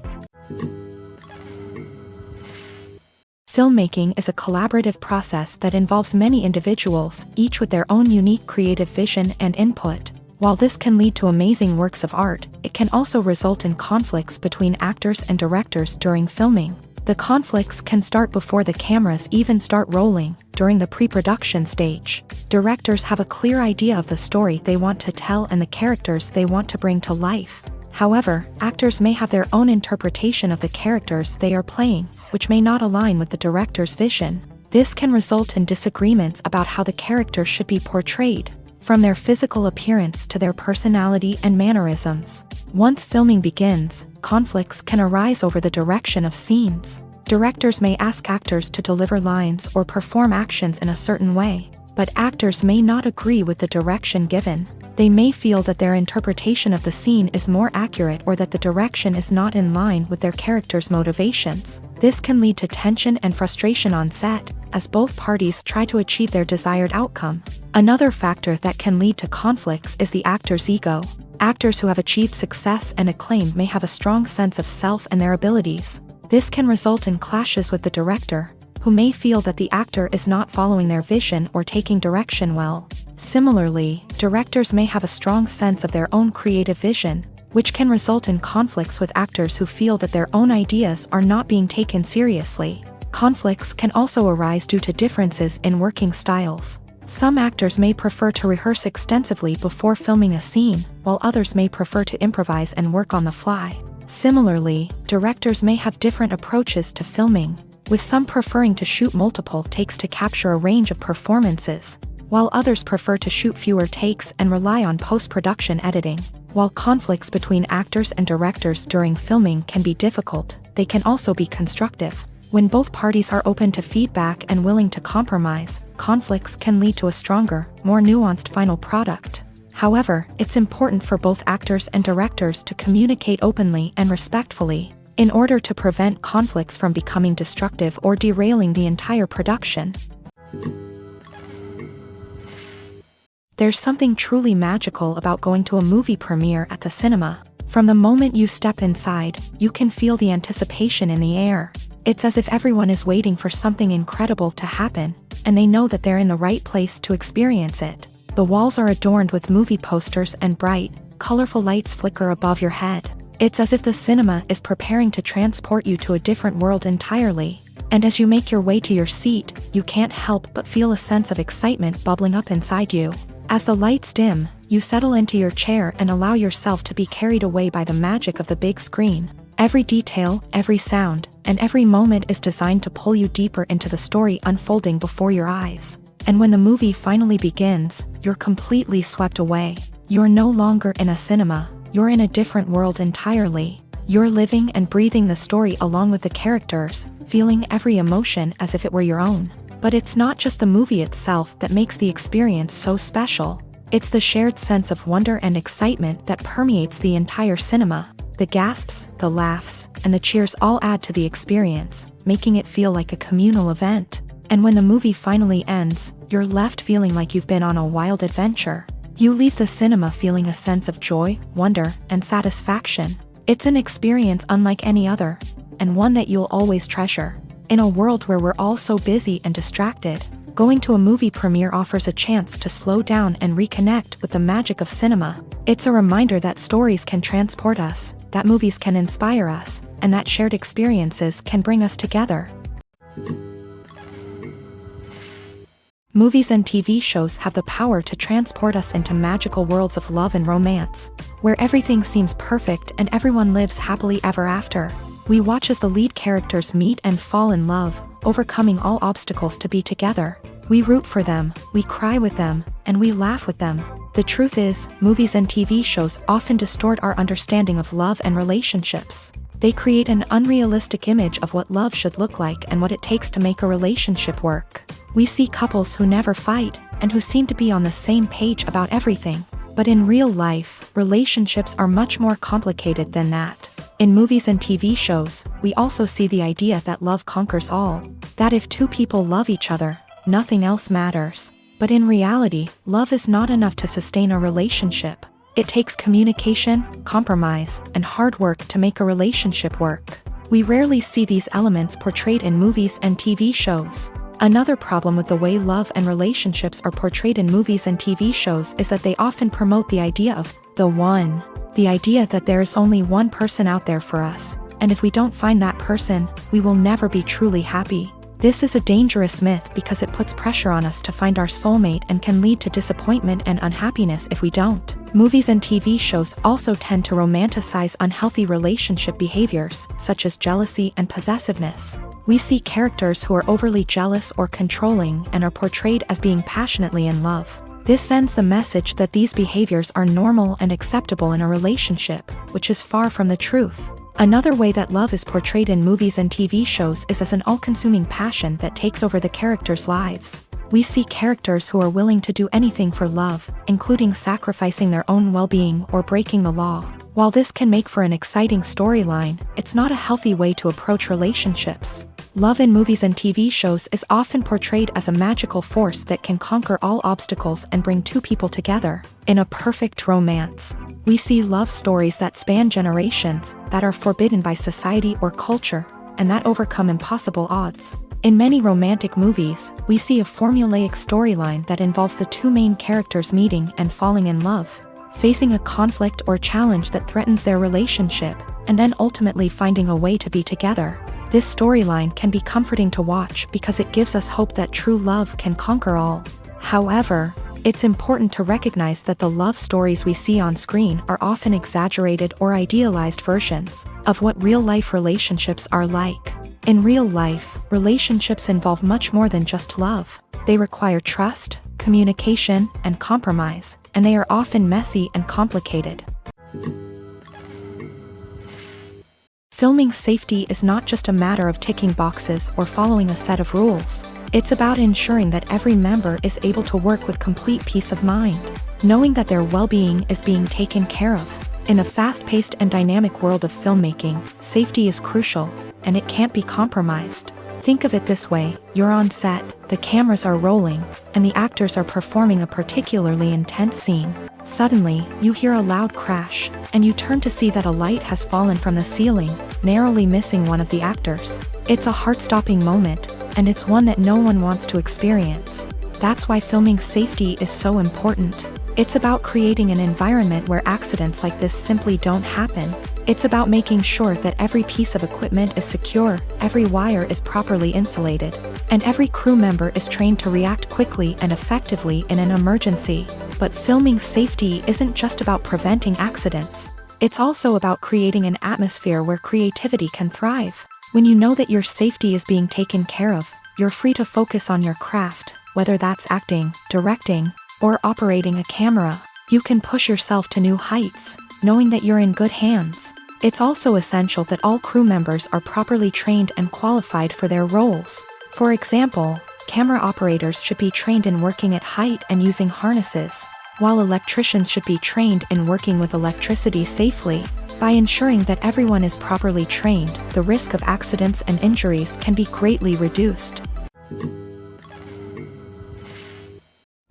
Filmmaking is a collaborative process that involves many individuals, each with their own unique creative vision and input. While this can lead to amazing works of art, it can also result in conflicts between actors and directors during filming. The conflicts can start before the cameras even start rolling, during the pre-production stage. Directors have a clear idea of the story they want to tell and the characters they want to bring to life. However, actors may have their own interpretation of the characters they are playing, which may not align with the director's vision. This can result in disagreements about how the character should be portrayed, from their physical appearance to their personality and mannerisms. Once filming begins, conflicts can arise over the direction of scenes. Directors may ask actors to deliver lines or perform actions in a certain way, but actors may not agree with the direction given. They may feel that their interpretation of the scene is more accurate or that the direction is not in line with their character's motivations. This can lead to tension and frustration on set, as both parties try to achieve their desired outcome. Another factor that can lead to conflicts is the actor's ego. Actors who have achieved success and acclaim may have a strong sense of self and their abilities. This can result in clashes with the director, who may feel that the actor is not following their vision or taking direction well. Similarly, directors may have a strong sense of their own creative vision, which can result in conflicts with actors who feel that their own ideas are not being taken seriously. Conflicts can also arise due to differences in working styles. Some actors may prefer to rehearse extensively before filming a scene, while others may prefer to improvise and work on the fly. Similarly, directors may have different approaches to filming, with some preferring to shoot multiple takes to capture a range of performances, while others prefer to shoot fewer takes and rely on post-production editing. While conflicts between actors and directors during filming can be difficult, they can also be constructive. When both parties are open to feedback and willing to compromise, conflicts can lead to a stronger, more nuanced final product. However, it's important for both actors and directors to communicate openly and respectfully, in order to prevent conflicts from becoming destructive or derailing the entire production. There's something truly magical about going to a movie premiere at the cinema. From the moment you step inside, you can feel the anticipation in the air. It's as if everyone is waiting for something incredible to happen, and they know that they're in the right place to experience it. The walls are adorned with movie posters and bright, colorful lights flicker above your head. It's as if the cinema is preparing to transport you to a different world entirely. And as you make your way to your seat, you can't help but feel a sense of excitement bubbling up inside you. As the lights dim, you settle into your chair and allow yourself to be carried away by the magic of the big screen. Every detail, every sound, and every moment is designed to pull you deeper into the story unfolding before your eyes. And when the movie finally begins, you're completely swept away. You're no longer in a cinema, you're in a different world entirely. You're living and breathing the story along with the characters, feeling every emotion as if it were your own. But it's not just the movie itself that makes the experience so special. It's the shared sense of wonder and excitement that permeates the entire cinema. The gasps, the laughs, and the cheers all add to the experience, making it feel like a communal event. And when the movie finally ends, you're left feeling like you've been on a wild adventure. You leave the cinema feeling a sense of joy, wonder, and satisfaction. It's an experience unlike any other, and one that you'll always treasure. In a world where we're all so busy and distracted, going to a movie premiere offers a chance to slow down and reconnect with the magic of cinema. It's a reminder that stories can transport us, that movies can inspire us, and that shared experiences can bring us together. Movies and TV shows have the power to transport us into magical worlds of love and romance, where everything seems perfect and everyone lives happily ever after. We watch as the lead characters meet and fall in love, overcoming all obstacles to be together. We root for them, we cry with them, and we laugh with them. The truth is, movies and TV shows often distort our understanding of love and relationships. They create an unrealistic image of what love should look like and what it takes to make a relationship work. We see couples who never fight, and who seem to be on the same page about everything. But in real life, relationships are much more complicated than that. In movies and TV shows, we also see the idea that love conquers all. That if two people love each other, nothing else matters. But in reality, love is not enough to sustain a relationship. It takes communication, compromise, and hard work to make a relationship work. We rarely see these elements portrayed in movies and TV shows. Another problem with the way love and relationships are portrayed in movies and TV shows is that they often promote the idea of the one. The idea that there is only one person out there for us, and if we don't find that person, we will never be truly happy. This is a dangerous myth because it puts pressure on us to find our soulmate and can lead to disappointment and unhappiness if we don't. Movies and TV shows also tend to romanticize unhealthy relationship behaviors, such as jealousy and possessiveness. We see characters who are overly jealous or controlling and are portrayed as being passionately in love. This sends the message that these behaviors are normal and acceptable in a relationship, which is far from the truth. Another way that love is portrayed in movies and TV shows is as an all-consuming passion that takes over the characters' lives. We see characters who are willing to do anything for love, including sacrificing their own well-being or breaking the law. While this can make for an exciting storyline, it's not a healthy way to approach relationships. Love in movies and TV shows is often portrayed as a magical force that can conquer all obstacles and bring two people together. In a perfect romance, we see love stories that span generations, that are forbidden by society or culture, and that overcome impossible odds. In many romantic movies, we see a formulaic storyline that involves the two main characters meeting and falling in love, facing a conflict or challenge that threatens their relationship, and then ultimately finding a way to be together. This storyline can be comforting to watch because it gives us hope that true love can conquer all. However, it's important to recognize that the love stories we see on screen are often exaggerated or idealized versions of what real-life relationships are like. In real life, relationships involve much more than just love. They require trust, communication, and compromise, and they are often messy and complicated. Filming safety is not just a matter of ticking boxes or following a set of rules. It's about ensuring that every member is able to work with complete peace of mind, knowing that their well-being is being taken care of. In a fast-paced and dynamic world of filmmaking, safety is crucial, and it can't be compromised. Think of it this way: you're on set, the cameras are rolling, and the actors are performing a particularly intense scene. Suddenly, you hear a loud crash, and you turn to see that a light has fallen from the ceiling, narrowly missing one of the actors. It's a heart-stopping moment, and it's one that no one wants to experience. That's why filming safety is so important. It's about creating an environment where accidents like this simply don't happen. It's about making sure that every piece of equipment is secure, every wire is properly insulated, and every crew member is trained to react quickly and effectively in an emergency. But filming safety isn't just about preventing accidents. It's also about creating an atmosphere where creativity can thrive. When you know that your safety is being taken care of, you're free to focus on your craft, whether that's acting, directing, or operating a camera. You can push yourself to new heights, knowing that you're in good hands. It's also essential that all crew members are properly trained and qualified for their roles. For example, camera operators should be trained in working at height and using harnesses, while electricians should be trained in working with electricity safely. By ensuring that everyone is properly trained, the risk of accidents and injuries can be greatly reduced.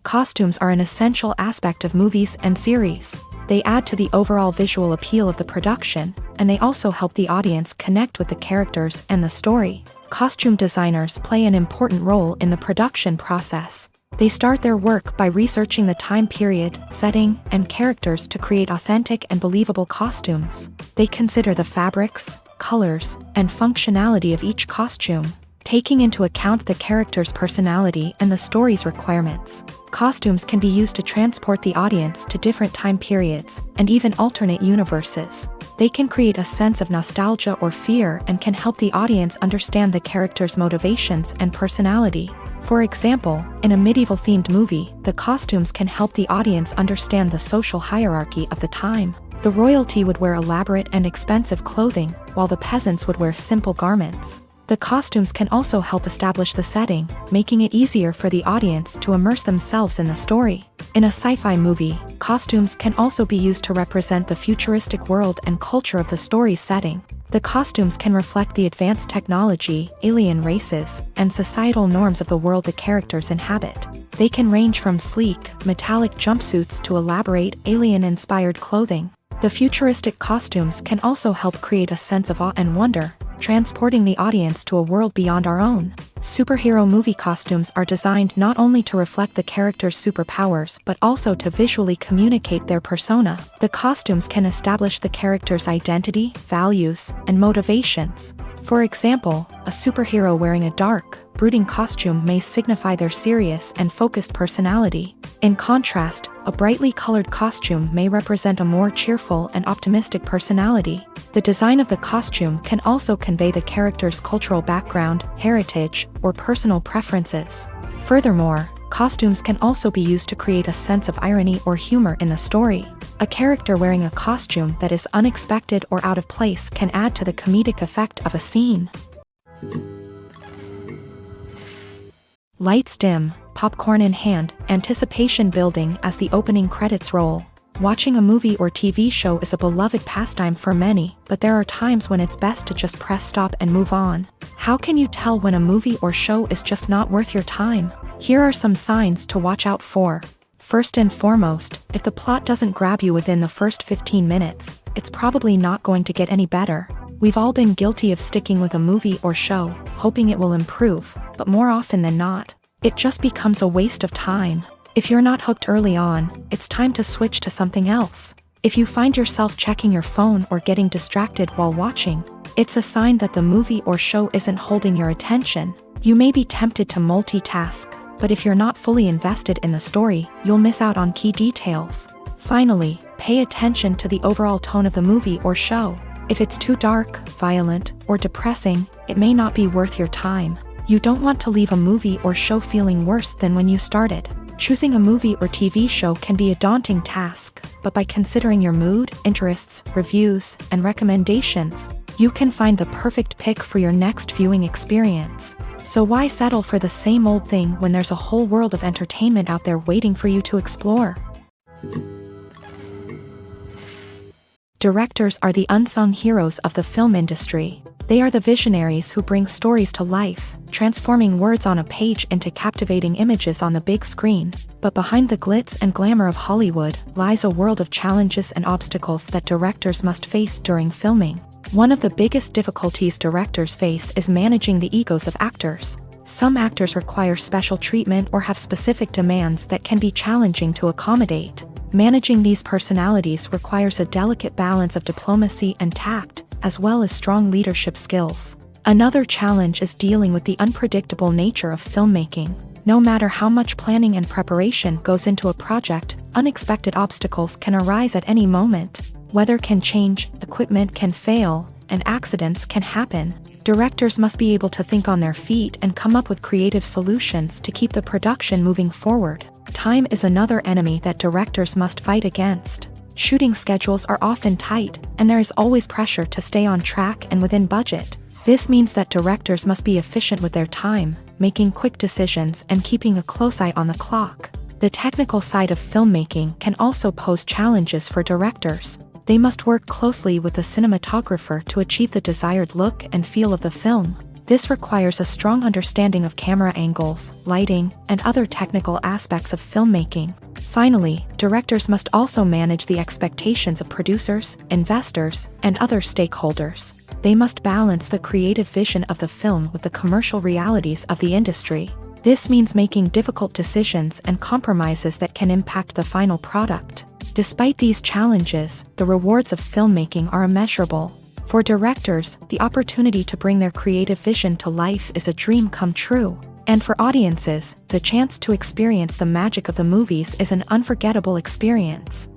Costumes are an essential aspect of movies and series. They add to the overall visual appeal of the production, and they also help the audience connect with the characters and the story. Costume designers play an important role in the production process. They start their work by researching the time period, setting, and characters to create authentic and believable costumes. They consider the fabrics, colors, and functionality of each costume, taking into account the character's personality and the story's requirements. Costumes can be used to transport the audience to different time periods, and even alternate universes. They can create a sense of nostalgia or fear and can help the audience understand the character's motivations and personality. For example, in a medieval-themed movie, the costumes can help the audience understand the social hierarchy of the time. The royalty would wear elaborate and expensive clothing, while the peasants would wear simple garments. The costumes can also help establish the setting, making it easier for the audience to immerse themselves in the story. In a sci-fi movie, costumes can also be used to represent the futuristic world and culture of the story's setting. The costumes can reflect the advanced technology, alien races, and societal norms of the world the characters inhabit. They can range from sleek, metallic jumpsuits to elaborate, alien-inspired clothing. The futuristic costumes can also help create a sense of awe and wonder, transporting the audience to a world beyond our own. Superhero movie costumes are designed not only to reflect the character's superpowers but also to visually communicate their persona. The costumes can establish the character's identity, values, and motivations. For example, a superhero wearing a dark, brooding costume may signify their serious and focused personality. In contrast, a brightly colored costume may represent a more cheerful and optimistic personality. The design of the costume can also convey the character's cultural background, heritage, or personal preferences. Furthermore, costumes can also be used to create a sense of irony or humor in the story. A character wearing a costume that is unexpected or out of place can add to the comedic effect of a scene. Lights dim, popcorn in hand, anticipation building as the opening credits roll. Watching a movie or TV show is a beloved pastime for many, but there are times when it's best to just press stop and move on. How can you tell when a movie or show is just not worth your time? Here are some signs to watch out for. First and foremost, if the plot doesn't grab you within the first 15 minutes, it's probably not going to get any better. We've all been guilty of sticking with a movie or show, hoping it will improve, but more often than not, it just becomes a waste of time. If you're not hooked early on, it's time to switch to something else. If you find yourself checking your phone or getting distracted while watching, it's a sign that the movie or show isn't holding your attention. You may be tempted to multitask, but if you're not fully invested in the story, you'll miss out on key details. Finally, pay attention to the overall tone of the movie or show. If it's too dark, violent, or depressing, it may not be worth your time. You don't want to leave a movie or show feeling worse than when you started. Choosing a movie or TV show can be a daunting task, but by considering your mood, interests, reviews, and recommendations, you can find the perfect pick for your next viewing experience. So why settle for the same old thing when there's a whole world of entertainment out there waiting for you to explore? Directors are the unsung heroes of the film industry. They are the visionaries who bring stories to life, transforming words on a page into captivating images on the big screen. But behind the glitz and glamour of Hollywood lies a world of challenges and obstacles that directors must face during filming. One of the biggest difficulties directors face is managing the egos of actors. Some actors require special treatment or have specific demands that can be challenging to accommodate. Managing these personalities requires a delicate balance of diplomacy and tact, as well as strong leadership skills. Another challenge is dealing with the unpredictable nature of filmmaking. No matter how much planning and preparation goes into a project, unexpected obstacles can arise at any moment. Weather can change, equipment can fail, and accidents can happen. Directors must be able to think on their feet and come up with creative solutions to keep the production moving forward. Time is another enemy that directors must fight against. Shooting schedules are often tight, and there is always pressure to stay on track and within budget. This means that directors must be efficient with their time, making quick decisions and keeping a close eye on the clock. The technical side of filmmaking can also pose challenges for directors. They must work closely with the cinematographer to achieve the desired look and feel of the film. This requires a strong understanding of camera angles, lighting, and other technical aspects of filmmaking. Finally, directors must also manage the expectations of producers, investors, and other stakeholders. They must balance the creative vision of the film with the commercial realities of the industry. This means making difficult decisions and compromises that can impact the final product. Despite these challenges, the rewards of filmmaking are immeasurable. For directors, the opportunity to bring their creative vision to life is a dream come true. And for audiences, the chance to experience the magic of the movies is an unforgettable experience.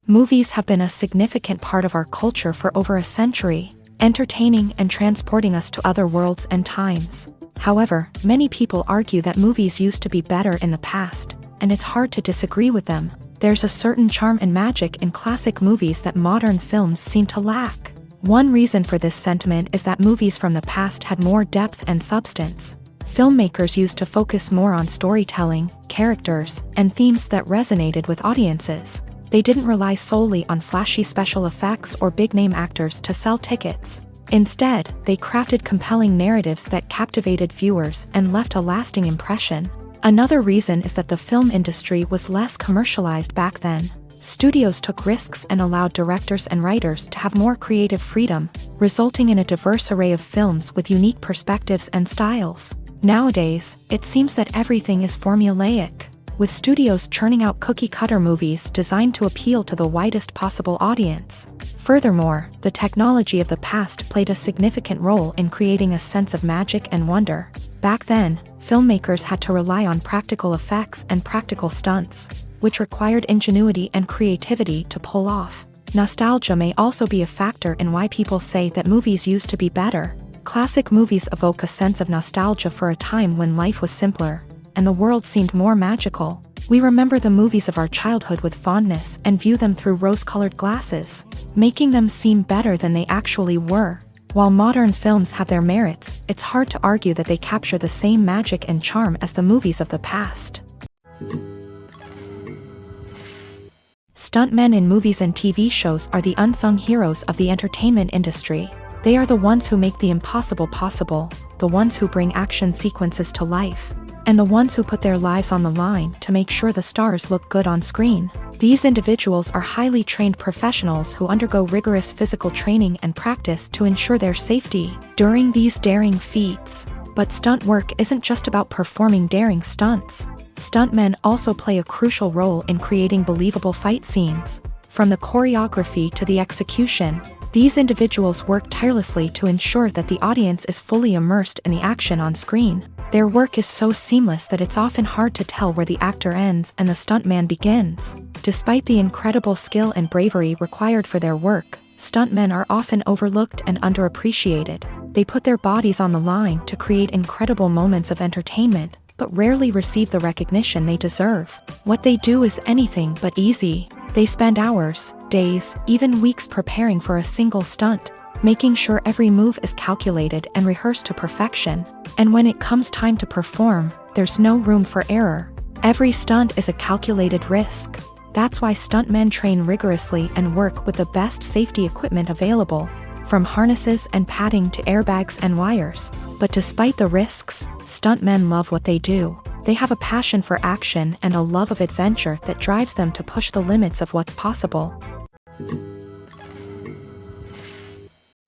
Movies have been a significant part of our culture for over a century, entertaining and transporting us to other worlds and times. However, many people argue that movies used to be better in the past, and it's hard to disagree with them. There's a certain charm and magic in classic movies that modern films seem to lack. One reason for this sentiment is that movies from the past had more depth and substance. Filmmakers used to focus more on storytelling, characters, and themes that resonated with audiences. They didn't rely solely on flashy special effects or big-name actors to sell tickets. Instead, they crafted compelling narratives that captivated viewers and left a lasting impression. Another reason is that the film industry was less commercialized back then. Studios took risks and allowed directors and writers to have more creative freedom, resulting in a diverse array of films with unique perspectives and styles. Nowadays, it seems that everything is formulaic, with studios churning out cookie-cutter movies designed to appeal to the widest possible audience. Furthermore, the technology of the past played a significant role in creating a sense of magic and wonder. Back then, filmmakers had to rely on practical effects and practical stunts, which required ingenuity and creativity to pull off. Nostalgia may also be a factor in why people say that movies used to be better. Classic movies evoke a sense of nostalgia for a time when life was simpler, and the world seemed more magical. We remember the movies of our childhood with fondness and view them through rose-colored glasses, making them seem better than they actually were. While modern films have their merits, it's hard to argue that they capture the same magic and charm as the movies of the past. Stuntmen in movies and TV shows are the unsung heroes of the entertainment industry. They are the ones who make the impossible possible, the ones who bring action sequences to life, and the ones who put their lives on the line to make sure the stars look good on screen. These individuals are highly trained professionals who undergo rigorous physical training and practice to ensure their safety during these daring feats. But stunt work isn't just about performing daring stunts. Stuntmen also play a crucial role in creating believable fight scenes. From the choreography to the execution, these individuals work tirelessly to ensure that the audience is fully immersed in the action on screen. Their work is so seamless that it's often hard to tell where the actor ends and the stuntman begins. Despite the incredible skill and bravery required for their work, stuntmen are often overlooked and underappreciated. They put their bodies on the line to create incredible moments of entertainment, but rarely receive the recognition they deserve. What they do is anything but easy. They spend hours, days, even weeks preparing for a single stunt, making sure every move is calculated and rehearsed to perfection. And when it comes time to perform, there's no room for error. Every stunt is a calculated risk. That's why stuntmen train rigorously and work with the best safety equipment available, from harnesses and padding to airbags and wires. But despite the risks, stuntmen love what they do. They have a passion for action and a love of adventure that drives them to push the limits of what's possible.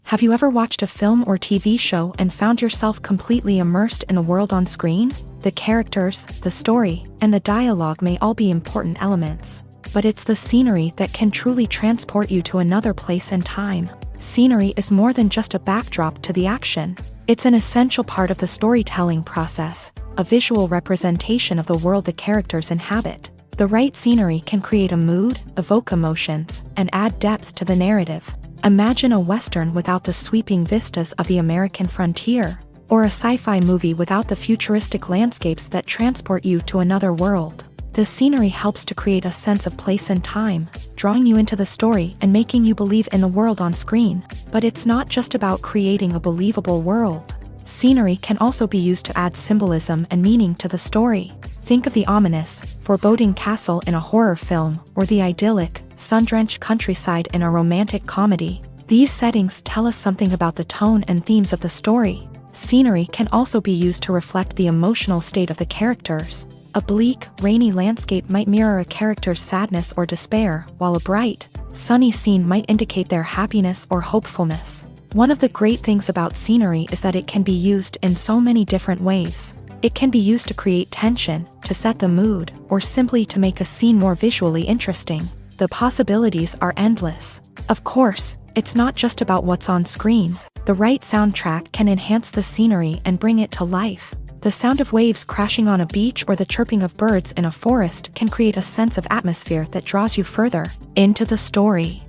Have you ever watched a film or TV show and found yourself completely immersed in the world on screen? The characters, the story, and the dialogue may all be important elements, but it's the scenery that can truly transport you to another place and time. Scenery is more than just a backdrop to the action. It's an essential part of the storytelling process, a visual representation of the world the characters inhabit. The right scenery can create a mood, evoke emotions, and add depth to the narrative. Imagine a Western without the sweeping vistas of the American frontier, or a sci-fi movie without the futuristic landscapes that transport you to another world. The scenery helps to create a sense of place and time, drawing you into the story and making you believe in the world on screen. But it's not just about creating a believable world. Scenery can also be used to add symbolism and meaning to the story. Think of the ominous, foreboding castle in a horror film, or the idyllic, sun-drenched countryside in a romantic comedy. These settings tell us something about the tone and themes of the story. Scenery can also be used to reflect the emotional state of the characters. A bleak, rainy landscape might mirror a character's sadness or despair, while a bright, sunny scene might indicate their happiness or hopefulness. One of the great things about scenery is that it can be used in so many different ways. It can be used to create tension, to set the mood, or simply to make a scene more visually interesting. The possibilities are endless. Of course, it's not just about what's on screen. The right soundtrack can enhance the scenery and bring it to life. The sound of waves crashing on a beach or the chirping of birds in a forest can create a sense of atmosphere that draws you further into the story.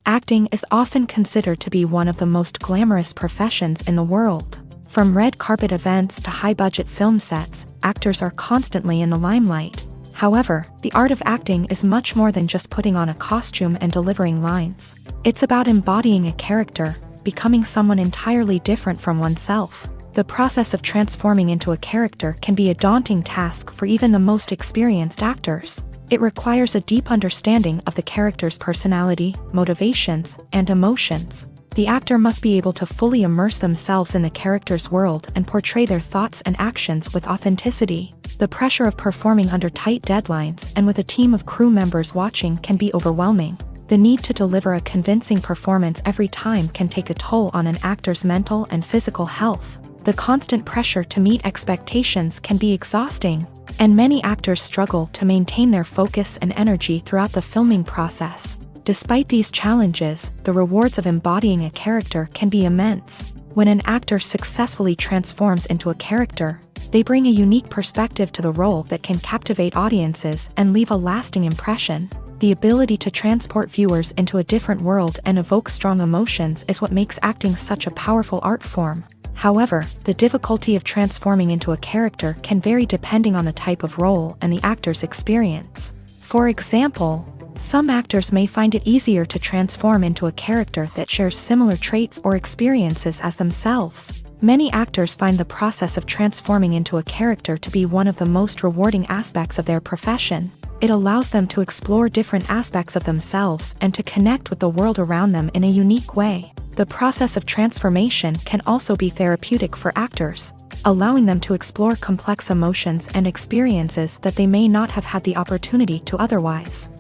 Acting is often considered to be one of the most glamorous professions in the world. From red carpet events to high-budget film sets, actors are constantly in the limelight. However, the art of acting is much more than just putting on a costume and delivering lines. It's about embodying a character, becoming someone entirely different from oneself. The process of transforming into a character can be a daunting task for even the most experienced actors. It requires a deep understanding of the character's personality, motivations, and emotions. The actor must be able to fully immerse themselves in the character's world and portray their thoughts and actions with authenticity. The pressure of performing under tight deadlines and with a team of crew members watching can be overwhelming. The need to deliver a convincing performance every time can take a toll on an actor's mental and physical health. The constant pressure to meet expectations can be exhausting, and many actors struggle to maintain their focus and energy throughout the filming process. Despite these challenges, the rewards of embodying a character can be immense. When an actor successfully transforms into a character, they bring a unique perspective to the role that can captivate audiences and leave a lasting impression. The ability to transport viewers into a different world and evoke strong emotions is what makes acting such a powerful art form. However, the difficulty of transforming into a character can vary depending on the type of role and the actor's experience. For example, Some actors may find it easier to transform into a character that shares similar traits or experiences as themselves. Many actors find the process of transforming into a character to be one of the most rewarding aspects of their profession. It allows them to explore different aspects of themselves and to connect with the world around them in a unique way. The process of transformation can also be therapeutic for actors, allowing them to explore complex emotions and experiences that they may not have had the opportunity to otherwise.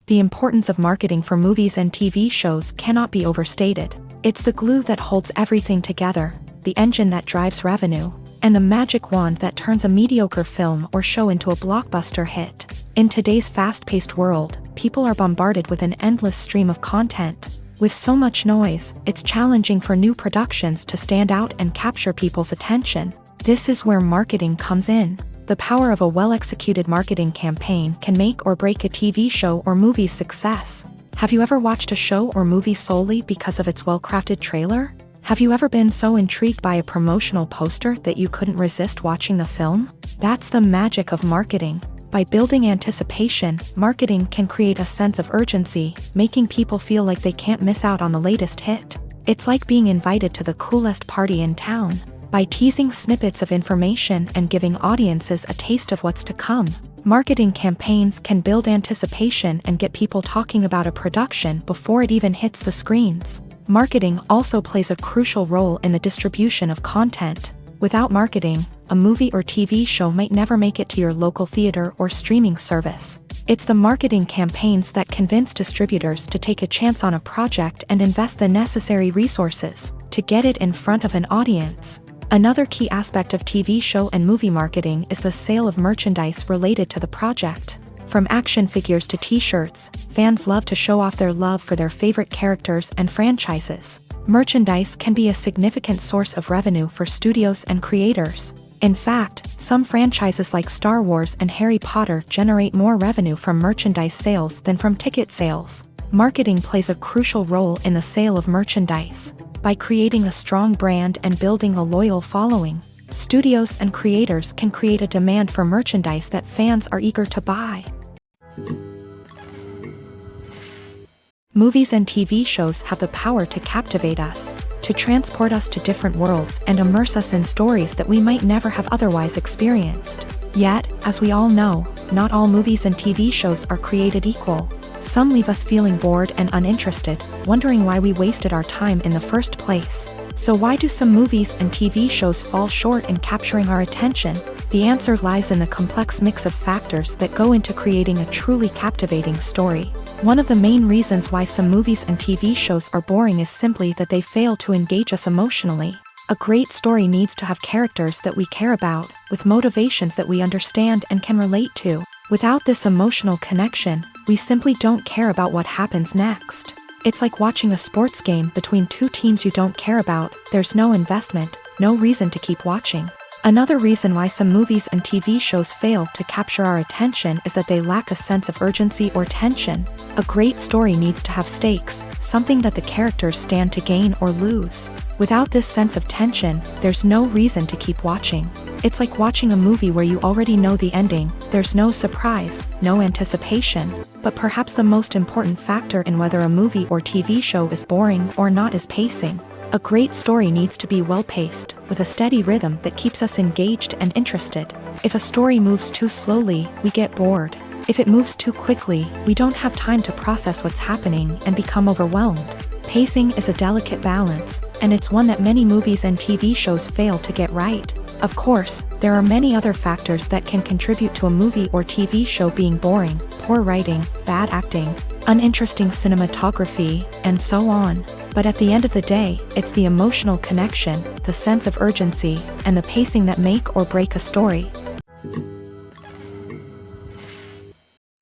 The importance of marketing for movies and TV shows cannot be overstated. It's the glue that holds everything together, the engine that drives revenue, and the magic wand that turns a mediocre film or show into a blockbuster hit. In today's fast-paced world, people are bombarded with an endless stream of content. With so much noise, it's challenging for new productions to stand out and capture people's attention. This is where marketing comes in. The power of a well-executed marketing campaign can make or break a TV show or movie's success. Have you ever watched a show or movie solely because of its well-crafted trailer? Have you ever been so intrigued by a promotional poster that you couldn't resist watching the film? That's the magic of marketing. By building anticipation, marketing can create a sense of urgency, making people feel like they can't miss out on the latest hit. It's like being invited to the coolest party in town. By teasing snippets of information and giving audiences a taste of what's to come, marketing campaigns can build anticipation and get people talking about a production before it even hits the screens. Marketing also plays a crucial role in the distribution of content. Without marketing, a movie or TV show might never make it to your local theater or streaming service. It's the marketing campaigns that convince distributors to take a chance on a project and invest the necessary resources to get it in front of an audience. Another key aspect of TV show and movie marketing is the sale of merchandise related to the project. From action figures to t-shirts, fans love to show off their love for their favorite characters and franchises. Merchandise can be a significant source of revenue for studios and creators. In fact, some franchises like Star Wars and Harry Potter generate more revenue from merchandise sales than from ticket sales. Marketing plays a crucial role in the sale of merchandise. By creating a strong brand and building a loyal following, studios and creators can create a demand for merchandise that fans are eager to buy. Movies and TV shows have the power to captivate us, to transport us to different worlds and immerse us in stories that we might never have otherwise experienced. Yet, as we all know, not all movies and TV shows are created equal. Some leave us feeling bored and uninterested, wondering why we wasted our time in the first place. So why do some movies and TV shows fall short in capturing our attention? The answer lies in the complex mix of factors that go into creating a truly captivating story. One of the main reasons why some movies and TV shows are boring is simply that they fail to engage us emotionally. A great story needs to have characters that we care about, with motivations that we understand and can relate to. Without this emotional connection, we simply don't care about what happens next. It's like watching a sports game between two teams you don't care about. There's no investment, no reason to keep watching. Another reason why some movies and TV shows fail to capture our attention is that they lack a sense of urgency or tension. A great story needs to have stakes, something that the characters stand to gain or lose. Without this sense of tension, there's no reason to keep watching. It's like watching a movie where you already know the ending. There's no surprise, no anticipation. But perhaps the most important factor in whether a movie or TV show is boring or not is pacing. A great story needs to be well-paced, with a steady rhythm that keeps us engaged and interested. If a story moves too slowly, we get bored. If it moves too quickly, we don't have time to process what's happening and become overwhelmed. Pacing is a delicate balance, and it's one that many movies and TV shows fail to get right. Of course, there are many other factors that can contribute to a movie or TV show being boring: poor writing, bad acting, uninteresting cinematography, and so on. But at the end of the day, it's the emotional connection, the sense of urgency, and the pacing that make or break a story.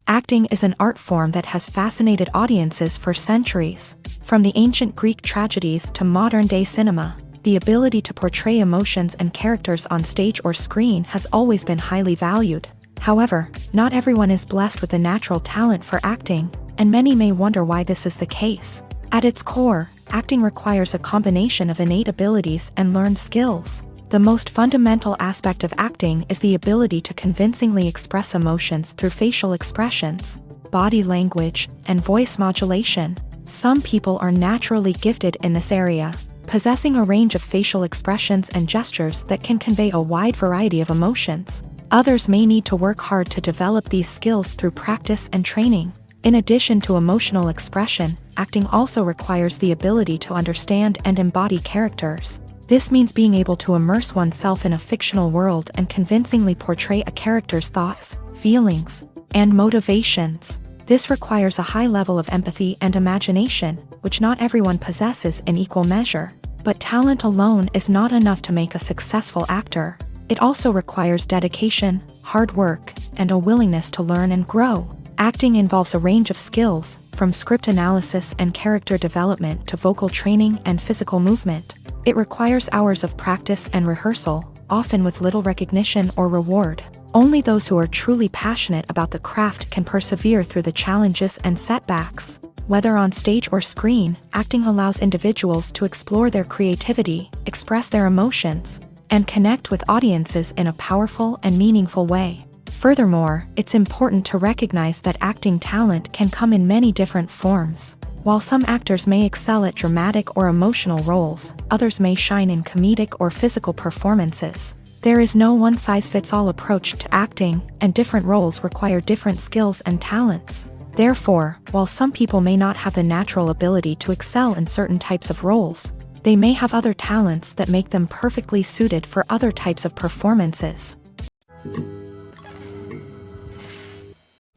Acting is an art form that has fascinated audiences for centuries. From the ancient Greek tragedies to modern-day cinema, the ability to portray emotions and characters on stage or screen has always been highly valued. However, not everyone is blessed with a natural talent for acting, and many may wonder why this is the case. At its core, acting requires a combination of innate abilities and learned skills. The most fundamental aspect of acting is the ability to convincingly express emotions through facial expressions, body language, and voice modulation. Some people are naturally gifted in this area, possessing a range of facial expressions and gestures that can convey a wide variety of emotions. Others may need to work hard to develop these skills through practice and training. In addition to emotional expression, acting also requires the ability to understand and embody characters. This means being able to immerse oneself in a fictional world and convincingly portray a character's thoughts, feelings, and motivations. This requires a high level of empathy and imagination, which not everyone possesses in equal measure. But talent alone is not enough to make a successful actor. It also requires dedication, hard work, and a willingness to learn and grow. Acting involves a range of skills, from script analysis and character development to vocal training and physical movement. It requires hours of practice and rehearsal, often with little recognition or reward. Only those who are truly passionate about the craft can persevere through the challenges and setbacks. Whether on stage or screen, acting allows individuals to explore their creativity, express their emotions, and connect with audiences in a powerful and meaningful way. Furthermore, it's important to recognize that acting talent can come in many different forms. While some actors may excel at dramatic or emotional roles, others may shine in comedic or physical performances. There is no one-size-fits-all approach to acting, and different roles require different skills and talents. Therefore, while some people may not have the natural ability to excel in certain types of roles, they may have other talents that make them perfectly suited for other types of performances.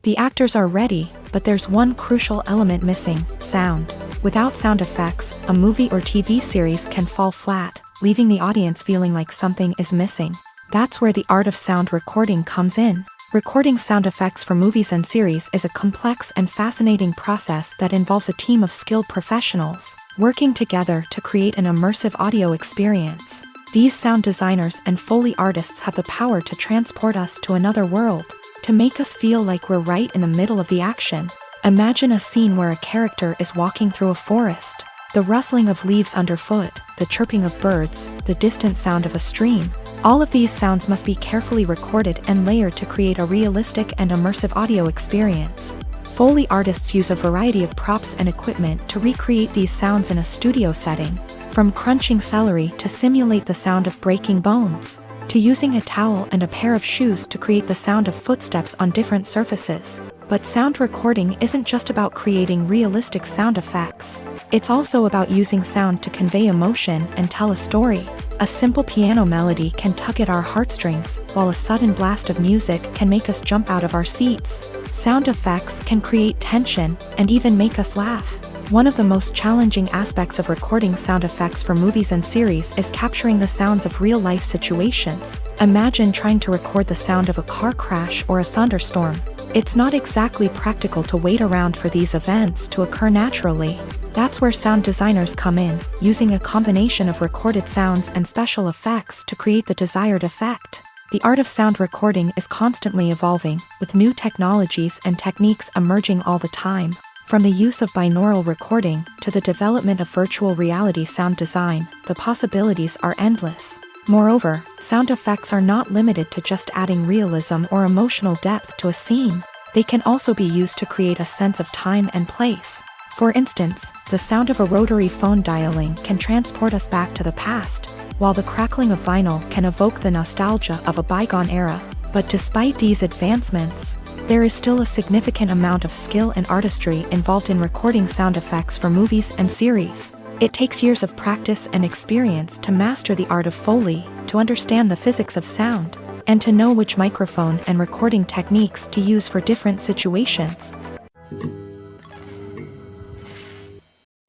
The actors are ready, but there's one crucial element missing: sound. Without sound effects, a movie or TV series can fall flat, leaving the audience feeling like something is missing. That's where the art of sound recording comes in. Recording sound effects for movies and series is a complex and fascinating process that involves a team of skilled professionals working together to create an immersive audio experience. These sound designers and Foley artists have the power to transport us to another world, to make us feel like we're right in the middle of the action. Imagine a scene where a character is walking through a forest. The rustling of leaves underfoot, the chirping of birds, the distant sound of a stream. All of these sounds must be carefully recorded and layered to create a realistic and immersive audio experience. Foley artists use a variety of props and equipment to recreate these sounds in a studio setting, from crunching celery to simulate the sound of breaking bones, to using a towel and a pair of shoes to create the sound of footsteps on different surfaces. But sound recording isn't just about creating realistic sound effects. It's also about using sound to convey emotion and tell a story. A simple piano melody can tug at our heartstrings, while a sudden blast of music can make us jump out of our seats. Sound effects can create tension and even make us laugh. One of the most challenging aspects of recording sound effects for movies and series is capturing the sounds of real-life situations. Imagine trying to record the sound of a car crash or a thunderstorm. It's not exactly practical to wait around for these events to occur naturally. That's where sound designers come in, using a combination of recorded sounds and special effects to create the desired effect. The art of sound recording is constantly evolving, with new technologies and techniques emerging all the time. From the use of binaural recording to the development of virtual reality sound design, the possibilities are endless. Moreover, sound effects are not limited to just adding realism or emotional depth to a scene. They can also be used to create a sense of time and place. For instance, the sound of a rotary phone dialing can transport us back to the past, while the crackling of vinyl can evoke the nostalgia of a bygone era. But despite these advancements, there is still a significant amount of skill and artistry involved in recording sound effects for movies and series. It takes years of practice and experience to master the art of Foley, to understand the physics of sound, and to know which microphone and recording techniques to use for different situations.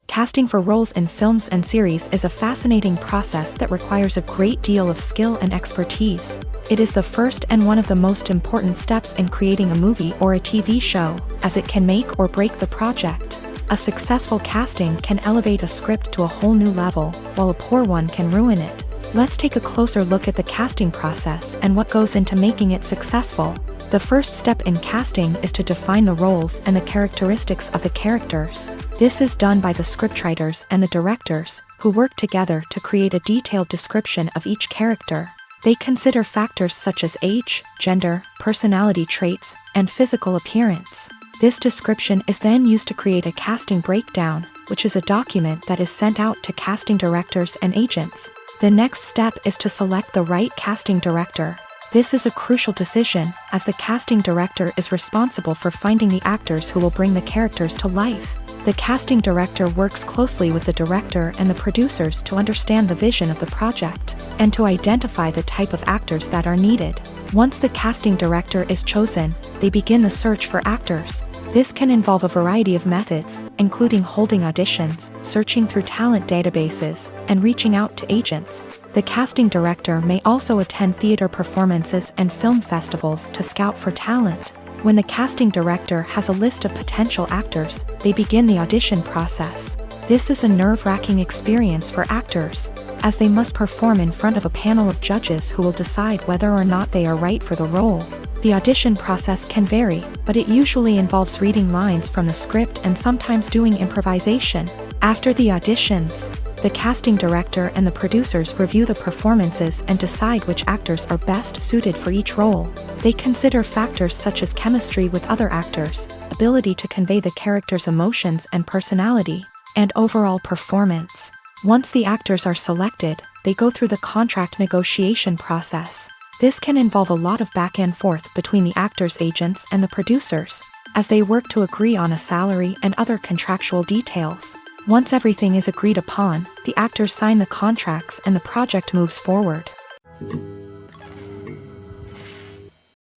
Casting for roles in films and series is a fascinating process that requires a great deal of skill and expertise. It is the first and one of the most important steps in creating a movie or a TV show, as it can make or break the project. A successful casting can elevate a script to a whole new level, while a poor one can ruin it. Let's take a closer look at the casting process and what goes into making it successful. The first step in casting is to define the roles and the characteristics of the characters. This is done by the scriptwriters and the directors, who work together to create a detailed description of each character. They consider factors such as age, gender, personality traits, and physical appearance. This description is then used to create a casting breakdown, which is a document that is sent out to casting directors and agents. The next step is to select the right casting director. This is a crucial decision, as the casting director is responsible for finding the actors who will bring the characters to life. The casting director works closely with the director and the producers to understand the vision of the project, and to identify the type of actors that are needed. Once the casting director is chosen, they begin the search for actors. This can involve a variety of methods, including holding auditions, searching through talent databases, and reaching out to agents. The casting director may also attend theater performances and film festivals to scout for talent. When the casting director has a list of potential actors, they begin the audition process. This is a nerve-wracking experience for actors, as they must perform in front of a panel of judges who will decide whether or not they are right for the role. The audition process can vary, but it usually involves reading lines from the script and sometimes doing improvisation. After the auditions, the casting director and the producers review the performances and decide which actors are best suited for each role. They consider factors such as chemistry with other actors, ability to convey the character's emotions and personality, and overall performance. Once the actors are selected, they go through the contract negotiation process. This can involve a lot of back and forth between the actors' agents and the producers, as they work to agree on a salary and other contractual details. Once everything is agreed upon, the actors sign the contracts and the project moves forward.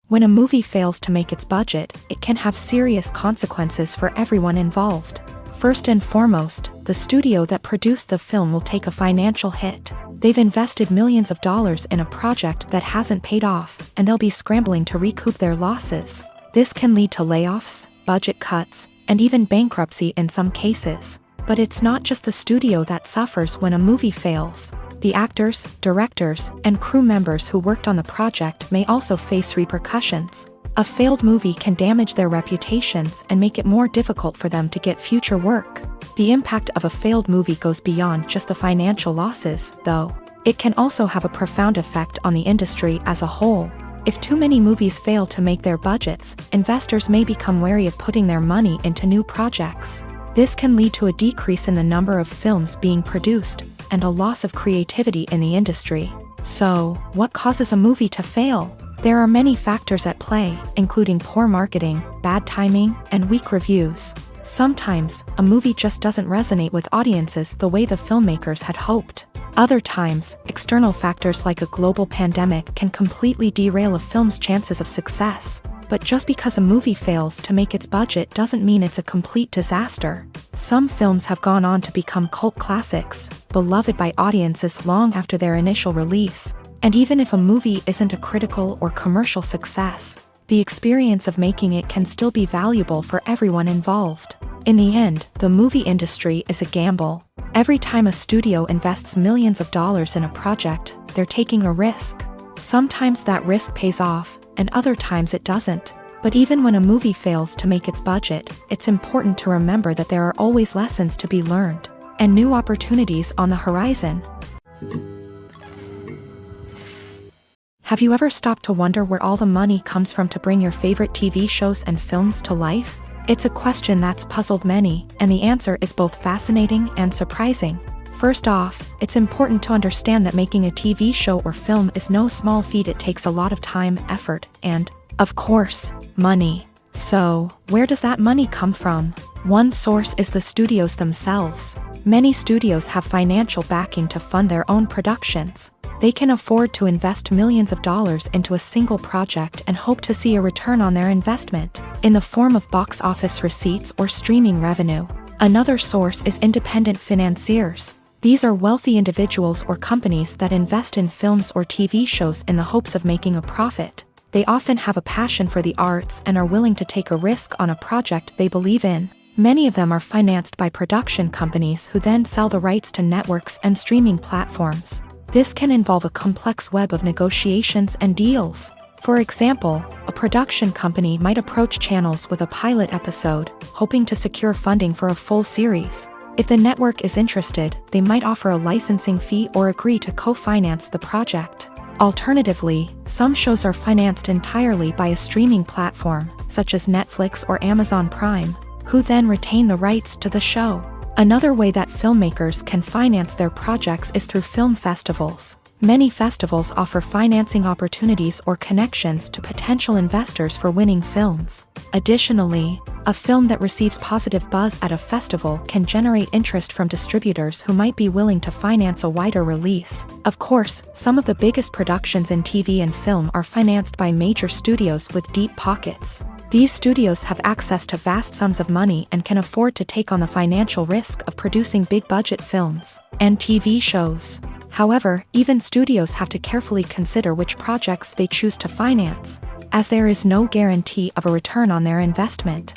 When a movie fails to make its budget, it can have serious consequences for everyone involved. First and foremost, the studio that produced the film will take a financial hit. They've invested millions of dollars in a project that hasn't paid off, and they'll be scrambling to recoup their losses. This can lead to layoffs, budget cuts, and even bankruptcy in some cases. But it's not just the studio that suffers when a movie fails. The actors, directors, and crew members who worked on the project may also face repercussions. A failed movie can damage their reputations and make it more difficult for them to get future work. The impact of a failed movie goes beyond just the financial losses, though. It can also have a profound effect on the industry as a whole. If too many movies fail to make their budgets, investors may become wary of putting their money into new projects. This can lead to a decrease in the number of films being produced, and a loss of creativity in the industry. So, what causes a movie to fail? There are many factors at play, including poor marketing, bad timing, and weak reviews. Sometimes, a movie just doesn't resonate with audiences the way the filmmakers had hoped. Other times, external factors like a global pandemic can completely derail a film's chances of success. But just because a movie fails to make its budget doesn't mean it's a complete disaster. Some films have gone on to become cult classics, beloved by audiences long after their initial release. And even if a movie isn't a critical or commercial success, the experience of making it can still be valuable for everyone involved. In the end, the movie industry is a gamble. Every time a studio invests millions of dollars in a project, they're taking a risk. Sometimes that risk pays off, and other times it doesn't. But even when a movie fails to make its budget, it's important to remember that there are always lessons to be learned, and new opportunities on the horizon. Have you ever stopped to wonder where all the money comes from to bring your favorite TV shows and films to life? It's a question that's puzzled many, and the answer is both fascinating and surprising. First off, it's important to understand that making a TV show or film is no small feat. It takes a lot of time, effort, and, of course, money. So, where does that money come from? One source is the studios themselves. Many studios have financial backing to fund their own productions. They can afford to invest millions of dollars into a single project and hope to see a return on their investment, in the form of box office receipts or streaming revenue. Another source is independent financiers. These are wealthy individuals or companies that invest in films or TV shows in the hopes of making a profit. They often have a passion for the arts and are willing to take a risk on a project they believe in. Many of them are financed by production companies who then sell the rights to networks and streaming platforms. This can involve a complex web of negotiations and deals. For example, a production company might approach channels with a pilot episode, hoping to secure funding for a full series. If the network is interested, they might offer a licensing fee or agree to co-finance the project. Alternatively, some shows are financed entirely by a streaming platform, such as Netflix or Amazon Prime, who then retain the rights to the show. Another way that filmmakers can finance their projects is through film festivals. Many festivals offer financing opportunities or connections to potential investors for winning films. Additionally, a film that receives positive buzz at a festival can generate interest from distributors who might be willing to finance a wider release. Of course, some of the biggest productions in TV and film are financed by major studios with deep pockets. These studios have access to vast sums of money and can afford to take on the financial risk of producing big-budget films and TV shows. However, even studios have to carefully consider which projects they choose to finance, as there is no guarantee of a return on their investment.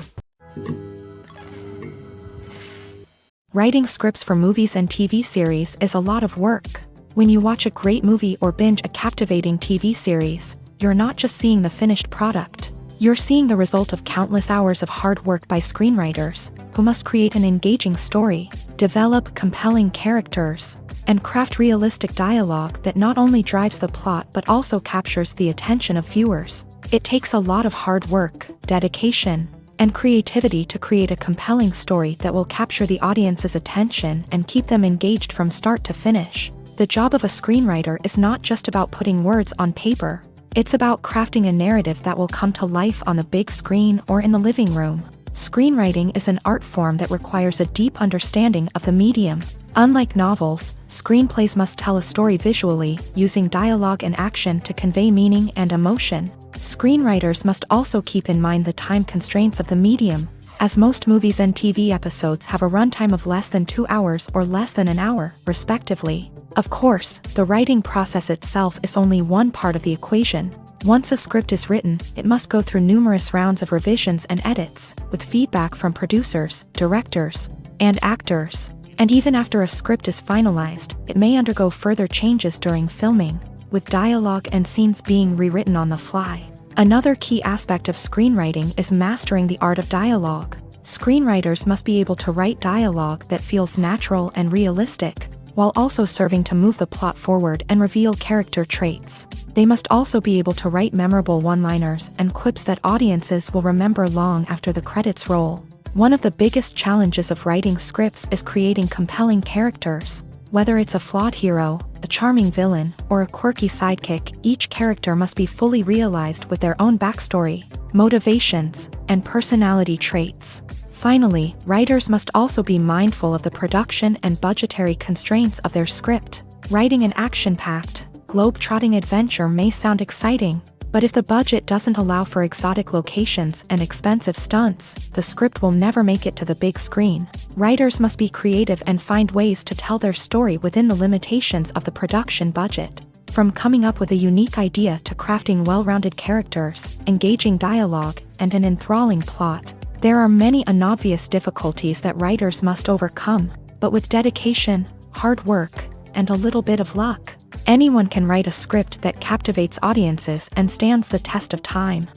Writing scripts for movies and TV series is a lot of work. When you watch a great movie or binge a captivating TV series, you're not just seeing the finished product. You're seeing the result of countless hours of hard work by screenwriters, who must create an engaging story, develop compelling characters, and craft realistic dialogue that not only drives the plot but also captures the attention of viewers. It takes a lot of hard work, dedication, and creativity to create a compelling story that will capture the audience's attention and keep them engaged from start to finish. The job of a screenwriter is not just about putting words on paper. It's about crafting a narrative that will come to life on the big screen or in the living room. Screenwriting is an art form that requires a deep understanding of the medium. Unlike novels, screenplays must tell a story visually, using dialogue and action to convey meaning and emotion. Screenwriters must also keep in mind the time constraints of the medium, as most movies and TV episodes have a runtime of less than 2 hours or less than an hour, respectively. Of course, the writing process itself is only one part of the equation. Once a script is written, it must go through numerous rounds of revisions and edits, with feedback from producers, directors, and actors. And even after a script is finalized, it may undergo further changes during filming, with dialogue and scenes being rewritten on the fly. Another key aspect of screenwriting is mastering the art of dialogue. Screenwriters must be able to write dialogue that feels natural and realistic, while also serving to move the plot forward and reveal character traits. They must also be able to write memorable one-liners and quips that audiences will remember long after the credits roll. One of the biggest challenges of writing scripts is creating compelling characters. Whether it's a flawed hero, a charming villain, or a quirky sidekick, each character must be fully realized with their own backstory, motivations, and personality traits. Finally, writers must also be mindful of the production and budgetary constraints of their script. Writing an action-packed, globe-trotting adventure may sound exciting, but if the budget doesn't allow for exotic locations and expensive stunts, the script will never make it to the big screen. Writers must be creative and find ways to tell their story within the limitations of the production budget. From coming up with a unique idea to crafting well-rounded characters, engaging dialogue, and an enthralling plot, there are many unobvious difficulties that writers must overcome, but with dedication, hard work, and a little bit of luck, anyone can write a script that captivates audiences and stands the test of time.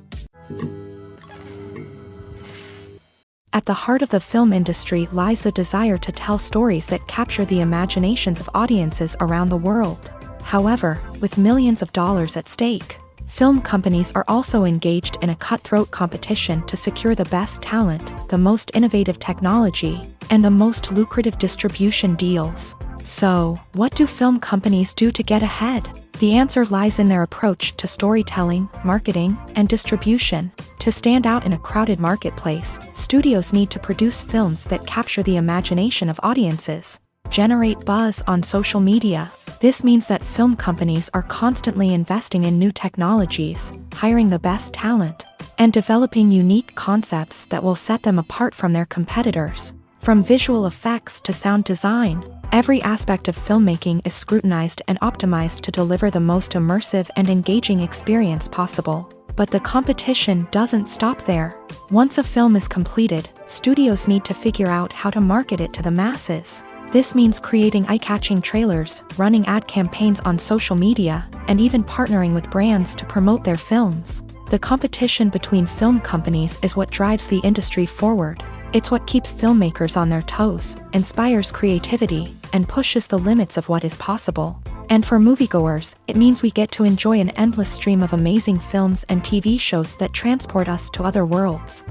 At the heart of the film industry lies the desire to tell stories that capture the imaginations of audiences around the world. However, with millions of dollars at stake, film companies are also engaged in a cutthroat competition to secure the best talent, the most innovative technology, and the most lucrative distribution deals. So, what do film companies do to get ahead? The answer lies in their approach to storytelling, marketing, and distribution. To stand out in a crowded marketplace, studios need to produce films that capture the imagination of audiences, generate buzz on social media. This means that film companies are constantly investing in new technologies, hiring the best talent, and developing unique concepts that will set them apart from their competitors. From visual effects to sound design, every aspect of filmmaking is scrutinized and optimized to deliver the most immersive and engaging experience possible. But the competition doesn't stop there. Once a film is completed, studios need to figure out how to market it to the masses. This means creating eye-catching trailers, running ad campaigns on social media, and even partnering with brands to promote their films. The competition between film companies is what drives the industry forward. It's what keeps filmmakers on their toes, inspires creativity, and pushes the limits of what is possible. And for moviegoers, it means we get to enjoy an endless stream of amazing films and TV shows that transport us to other worlds.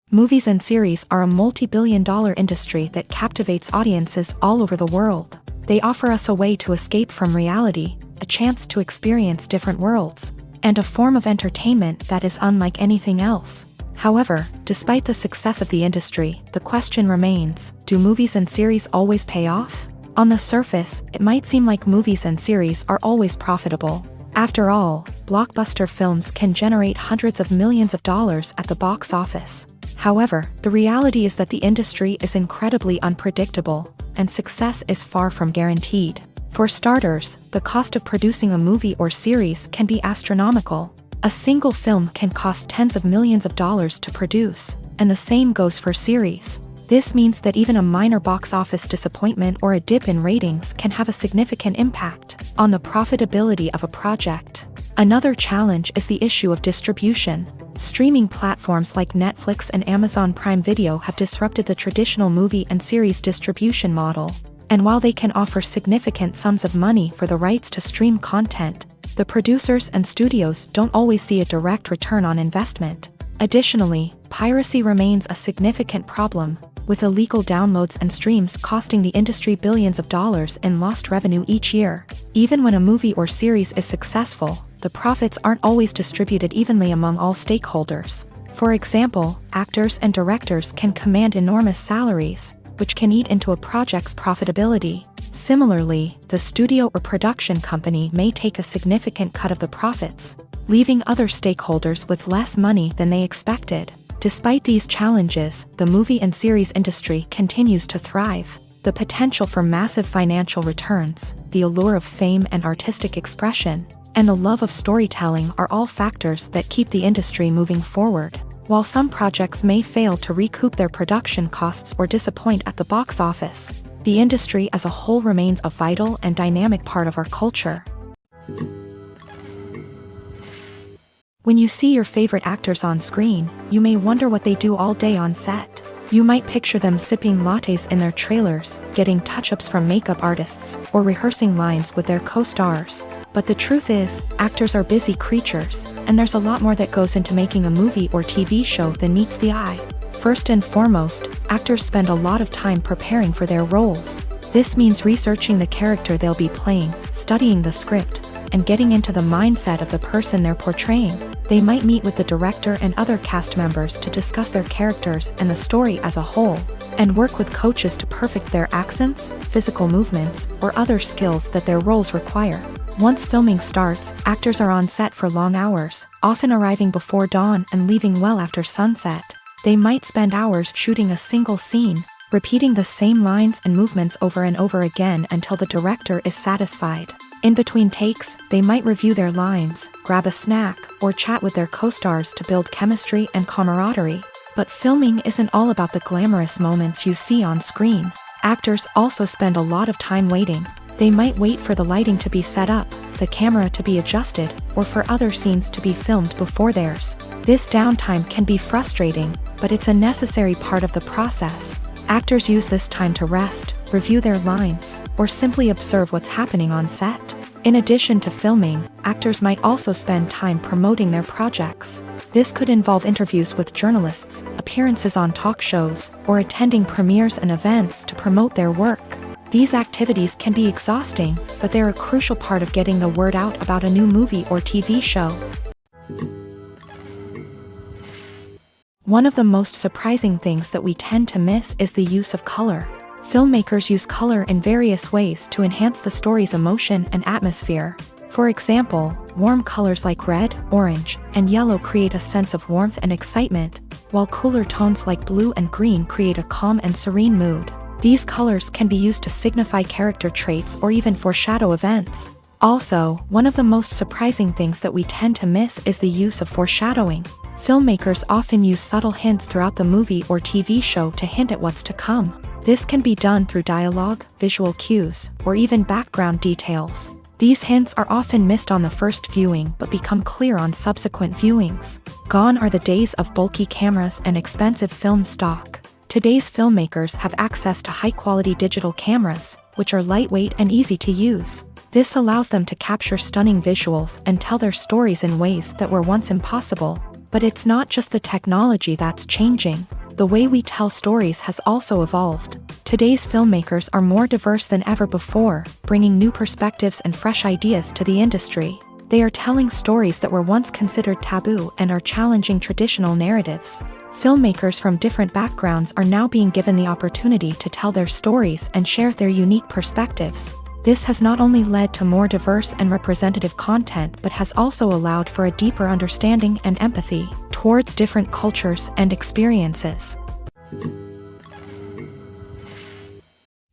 Movies and series are a multi-billion-dollar industry that captivates audiences all over the world. They offer us a way to escape from reality, a chance to experience different worlds, and a form of entertainment that is unlike anything else. However, despite the success of the industry, the question remains, do movies and series always pay off? On the surface, it might seem like movies and series are always profitable. After all, blockbuster films can generate hundreds of millions of dollars at the box office. However, the reality is that the industry is incredibly unpredictable, and success is far from guaranteed. For starters, the cost of producing a movie or series can be astronomical. A single film can cost tens of millions of dollars to produce, and the same goes for series. This means that even a minor box office disappointment or a dip in ratings can have a significant impact on the profitability of a project. Another challenge is the issue of distribution. Streaming platforms like Netflix and Amazon Prime Video have disrupted the traditional movie and series distribution model. And while they can offer significant sums of money for the rights to stream content, the producers and studios don't always see a direct return on investment. Additionally, piracy remains a significant problem, with illegal downloads and streams costing the industry billions of dollars in lost revenue each year. Even when a movie or series is successful, the profits aren't always distributed evenly among all stakeholders. For example, actors and directors can command enormous salaries, which can eat into a project's profitability. Similarly, the studio or production company may take a significant cut of the profits, leaving other stakeholders with less money than they expected. Despite these challenges, the movie and series industry continues to thrive. The potential for massive financial returns, the allure of fame and artistic expression, and the love of storytelling are all factors that keep the industry moving forward. While some projects may fail to recoup their production costs or disappoint at the box office, the industry as a whole remains a vital and dynamic part of our culture. When you see your favorite actors on screen, you may wonder what they do all day on set. You might picture them sipping lattes in their trailers, getting touch-ups from makeup artists, or rehearsing lines with their co-stars. But the truth is, actors are busy creatures, and there's a lot more that goes into making a movie or TV show than meets the eye. First and foremost, actors spend a lot of time preparing for their roles. This means researching the character they'll be playing, studying the script, and getting into the mindset of the person they're portraying. They might meet with the director and other cast members to discuss their characters and the story as a whole, and work with coaches to perfect their accents, physical movements, or other skills that their roles require. Once filming starts, actors are on set for long hours, often arriving before dawn and leaving well after sunset. They might spend hours shooting a single scene, repeating the same lines and movements over and over again until the director is satisfied. In between takes, they might review their lines, grab a snack, or chat with their co-stars to build chemistry and camaraderie. But filming isn't all about the glamorous moments you see on screen. Actors also spend a lot of time waiting. They might wait for the lighting to be set up, the camera to be adjusted, or for other scenes to be filmed before theirs. This downtime can be frustrating, but it's a necessary part of the process. Actors use this time to rest, review their lines, or simply observe what's happening on set. In addition to filming, actors might also spend time promoting their projects. This could involve interviews with journalists, appearances on talk shows, or attending premieres and events to promote their work. These activities can be exhausting, but they're a crucial part of getting the word out about a new movie or TV show. One of the most surprising things that we tend to miss is the use of color. Filmmakers use color in various ways to enhance the story's emotion and atmosphere. For example, warm colors like red, orange, and yellow create a sense of warmth and excitement, while cooler tones like blue and green create a calm and serene mood. These colors can be used to signify character traits or even foreshadow events. Also, one of the most surprising things that we tend to miss is the use of foreshadowing. Filmmakers often use subtle hints throughout the movie or TV show to hint at what's to come. This can be done through dialogue, visual cues, or even background details. These hints are often missed on the first viewing but become clear on subsequent viewings. Gone are the days of bulky cameras and expensive film stock. Today's filmmakers have access to high-quality digital cameras, which are lightweight and easy to use. This allows them to capture stunning visuals and tell their stories in ways that were once impossible. But it's not just the technology that's changing. The way we tell stories has also evolved. Today's filmmakers are more diverse than ever before, bringing new perspectives and fresh ideas to the industry. They are telling stories that were once considered taboo and are challenging traditional narratives. Filmmakers from different backgrounds are now being given the opportunity to tell their stories and share their unique perspectives. This has not only led to more diverse and representative content but has also allowed for a deeper understanding and empathy towards different cultures and experiences.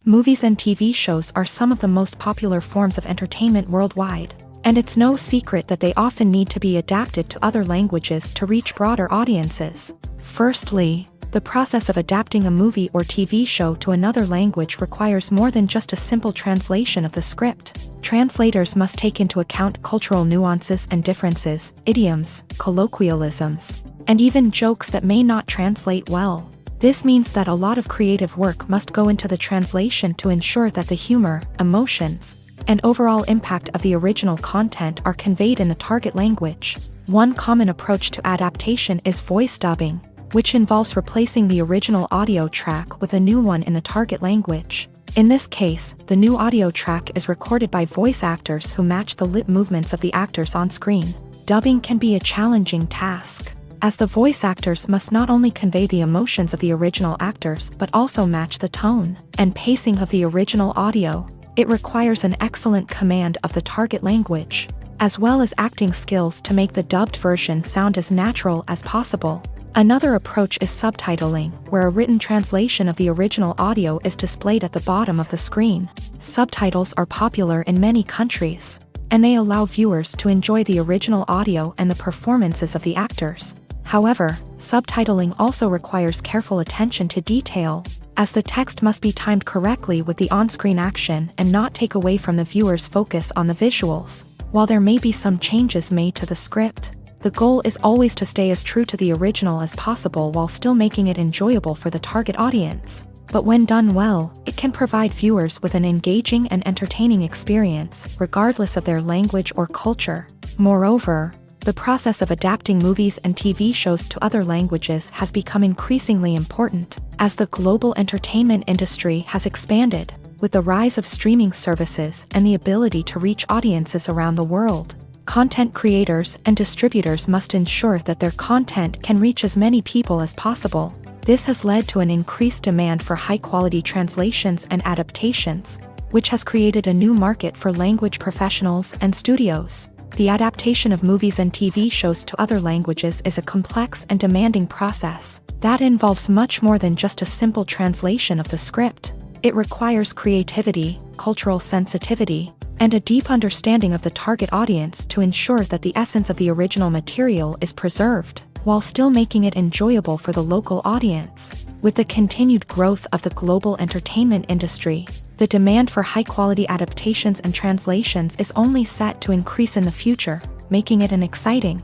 Movies and TV shows are some of the most popular forms of entertainment worldwide, and it's no secret that they often need to be adapted to other languages to reach broader audiences. Firstly, the process of adapting a movie or TV show to another language requires more than just a simple translation of the script. Translators must take into account cultural nuances and differences, idioms, colloquialisms, and even jokes that may not translate well. This means that a lot of creative work must go into the translation to ensure that the humor, emotions, and overall impact of the original content are conveyed in the target language. One common approach to adaptation is voice dubbing, which involves replacing the original audio track with a new one in the target language. In this case, the new audio track is recorded by voice actors who match the lip movements of the actors on screen. Dubbing can be a challenging task, as the voice actors must not only convey the emotions of the original actors but also match the tone and pacing of the original audio. It requires an excellent command of the target language, as well as acting skills to make the dubbed version sound as natural as possible. Another approach is subtitling, where a written translation of the original audio is displayed at the bottom of the screen. Subtitles are popular in many countries, and they allow viewers to enjoy the original audio and the performances of the actors. However, subtitling also requires careful attention to detail, as the text must be timed correctly with the on-screen action and not take away from the viewer's focus on the visuals. While there may be some changes made to the script, the goal is always to stay as true to the original as possible while still making it enjoyable for the target audience. But when done well, it can provide viewers with an engaging and entertaining experience, regardless of their language or culture. Moreover, the process of adapting movies and TV shows to other languages has become increasingly important, as the global entertainment industry has expanded, with the rise of streaming services and the ability to reach audiences around the world. Content creators and distributors must ensure that their content can reach as many people as possible. This has led to an increased demand for high-quality translations and adaptations, which has created a new market for language professionals and studios. The adaptation of movies and TV shows to other languages is a complex and demanding process that involves much more than just a simple translation of the script. It requires creativity, cultural sensitivity, and a deep understanding of the target audience to ensure that the essence of the original material is preserved, while still making it enjoyable for the local audience. With the continued growth of the global entertainment industry, the demand for high-quality adaptations and translations is only set to increase in the future, making it an exciting.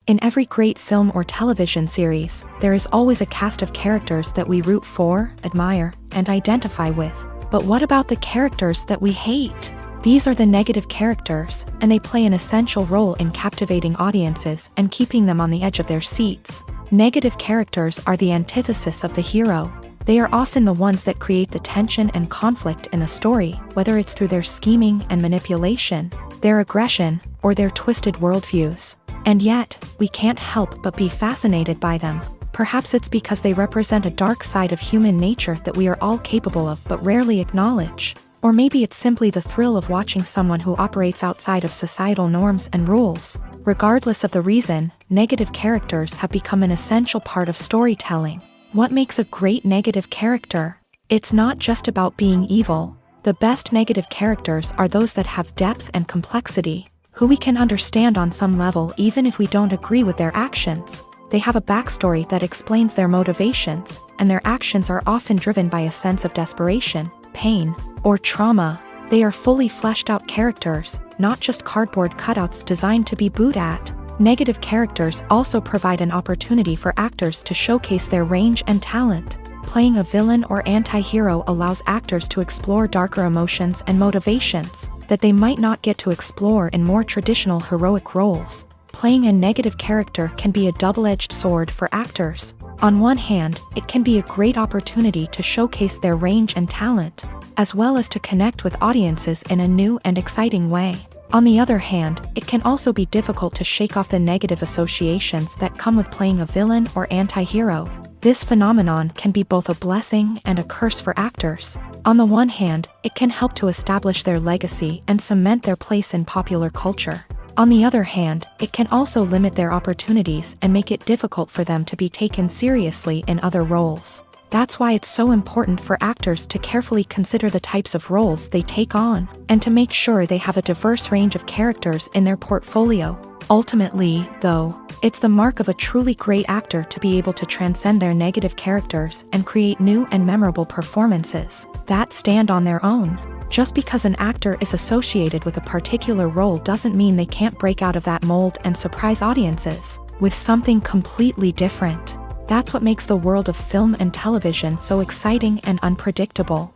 In every great film or television series, there is always a cast of characters that we root for, admire, and identify with. But what about the characters that we hate? These are the negative characters, and they play an essential role in captivating audiences and keeping them on the edge of their seats. Negative characters are the antithesis of the hero. They are often the ones that create the tension and conflict in the story, whether it's through their scheming and manipulation, their aggression, or their twisted worldviews. And yet, we can't help but be fascinated by them. Perhaps it's because they represent a dark side of human nature that we are all capable of but rarely acknowledge. Or maybe it's simply the thrill of watching someone who operates outside of societal norms and rules. Regardless of the reason, negative characters have become an essential part of storytelling. What makes a great negative character? It's not just about being evil. The best negative characters are those that have depth and complexity, who we can understand on some level even if we don't agree with their actions. They have a backstory that explains their motivations, and their actions are often driven by a sense of desperation, pain, or trauma. They are fully fleshed out characters, not just cardboard cutouts designed to be booed at. Negative characters also provide an opportunity for actors to showcase their range and talent. Playing a villain or anti-hero allows actors to explore darker emotions and motivations that they might not get to explore in more traditional heroic roles. Playing a negative character can be a double-edged sword for actors. On one hand, it can be a great opportunity to showcase their range and talent, as well as to connect with audiences in a new and exciting way. On the other hand, it can also be difficult to shake off the negative associations that come with playing a villain or anti-hero. This phenomenon can be both a blessing and a curse for actors. On the one hand, it can help to establish their legacy and cement their place in popular culture. On the other hand, it can also limit their opportunities and make it difficult for them to be taken seriously in other roles. That's why it's so important for actors to carefully consider the types of roles they take on, and to make sure they have a diverse range of characters in their portfolio. Ultimately, though, it's the mark of a truly great actor to be able to transcend their negative characters and create new and memorable performances that stand on their own. Just because an actor is associated with a particular role doesn't mean they can't break out of that mold and surprise audiences with something completely different. That's what makes the world of film and television so exciting and unpredictable.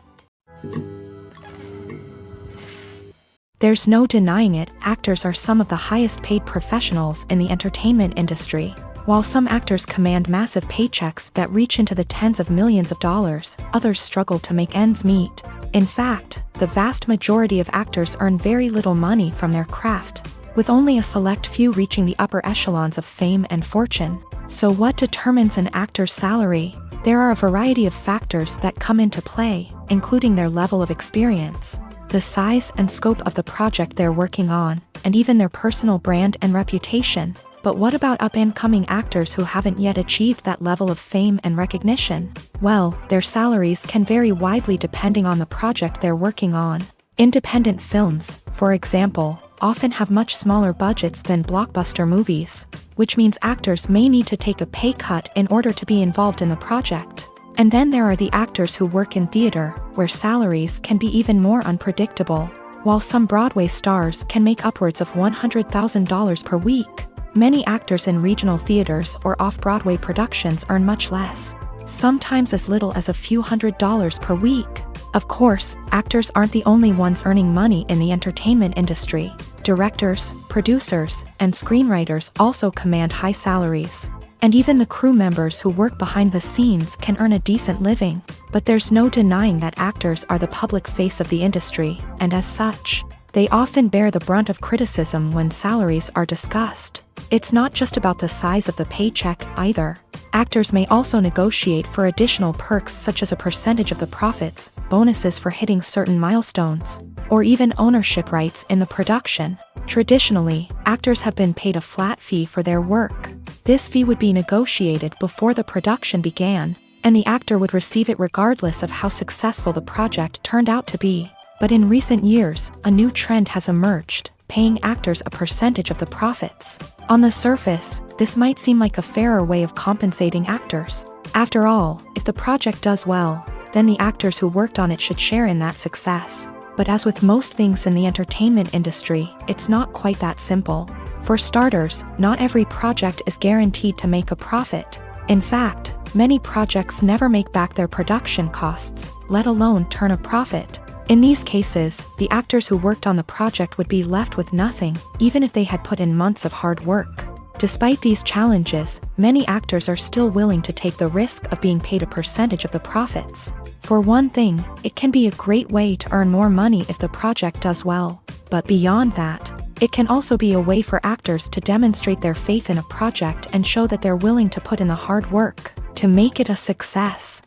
There's no denying it, actors are some of the highest paid professionals in the entertainment industry. While some actors command massive paychecks that reach into the tens of millions of dollars, others struggle to make ends meet. In fact, the vast majority of actors earn very little money from their craft, with only a select few reaching the upper echelons of fame and fortune. So what determines an actor's salary? There are a variety of factors that come into play, including their level of experience, the size and scope of the project they're working on, and even their personal brand and reputation. But what about up-and-coming actors who haven't yet achieved that level of fame and recognition? Well, their salaries can vary widely depending on the project they're working on. Independent films, for example, often have much smaller budgets than blockbuster movies, which means actors may need to take a pay cut in order to be involved in the project. And then there are the actors who work in theater, where salaries can be even more unpredictable. While some Broadway stars can make upwards of $100,000 per week, many actors in regional theaters or off-Broadway productions earn much less, sometimes as little as a few $100s per week. Of course, actors aren't the only ones earning money in the entertainment industry. Directors, producers, and screenwriters also command high salaries. And even the crew members who work behind the scenes can earn a decent living. But there's no denying that actors are the public face of the industry, and as such, they often bear the brunt of criticism when salaries are discussed. It's not just about the size of the paycheck either. Actors may also negotiate for additional perks such as a percentage of the profits, bonuses for hitting certain milestones, or even ownership rights in the production. Traditionally, actors have been paid a flat fee for their work. This fee would be negotiated before the production began, and the actor would receive it regardless of how successful the project turned out to be. But in recent years, a new trend has emerged, paying actors a percentage of the profits. On the surface, this might seem like a fairer way of compensating actors. After all, if the project does well, then the actors who worked on it should share in that success. But as with most things in the entertainment industry, it's not quite that simple. For starters, not every project is guaranteed to make a profit. In fact, many projects never make back their production costs, let alone turn a profit. In these cases, the actors who worked on the project would be left with nothing, even if they had put in months of hard work. Despite these challenges, many actors are still willing to take the risk of being paid a percentage of the profits. For one thing, it can be a great way to earn more money if the project does well. But beyond that, it can also be a way for actors to demonstrate their faith in a project and show that they're willing to put in the hard work to make it a success.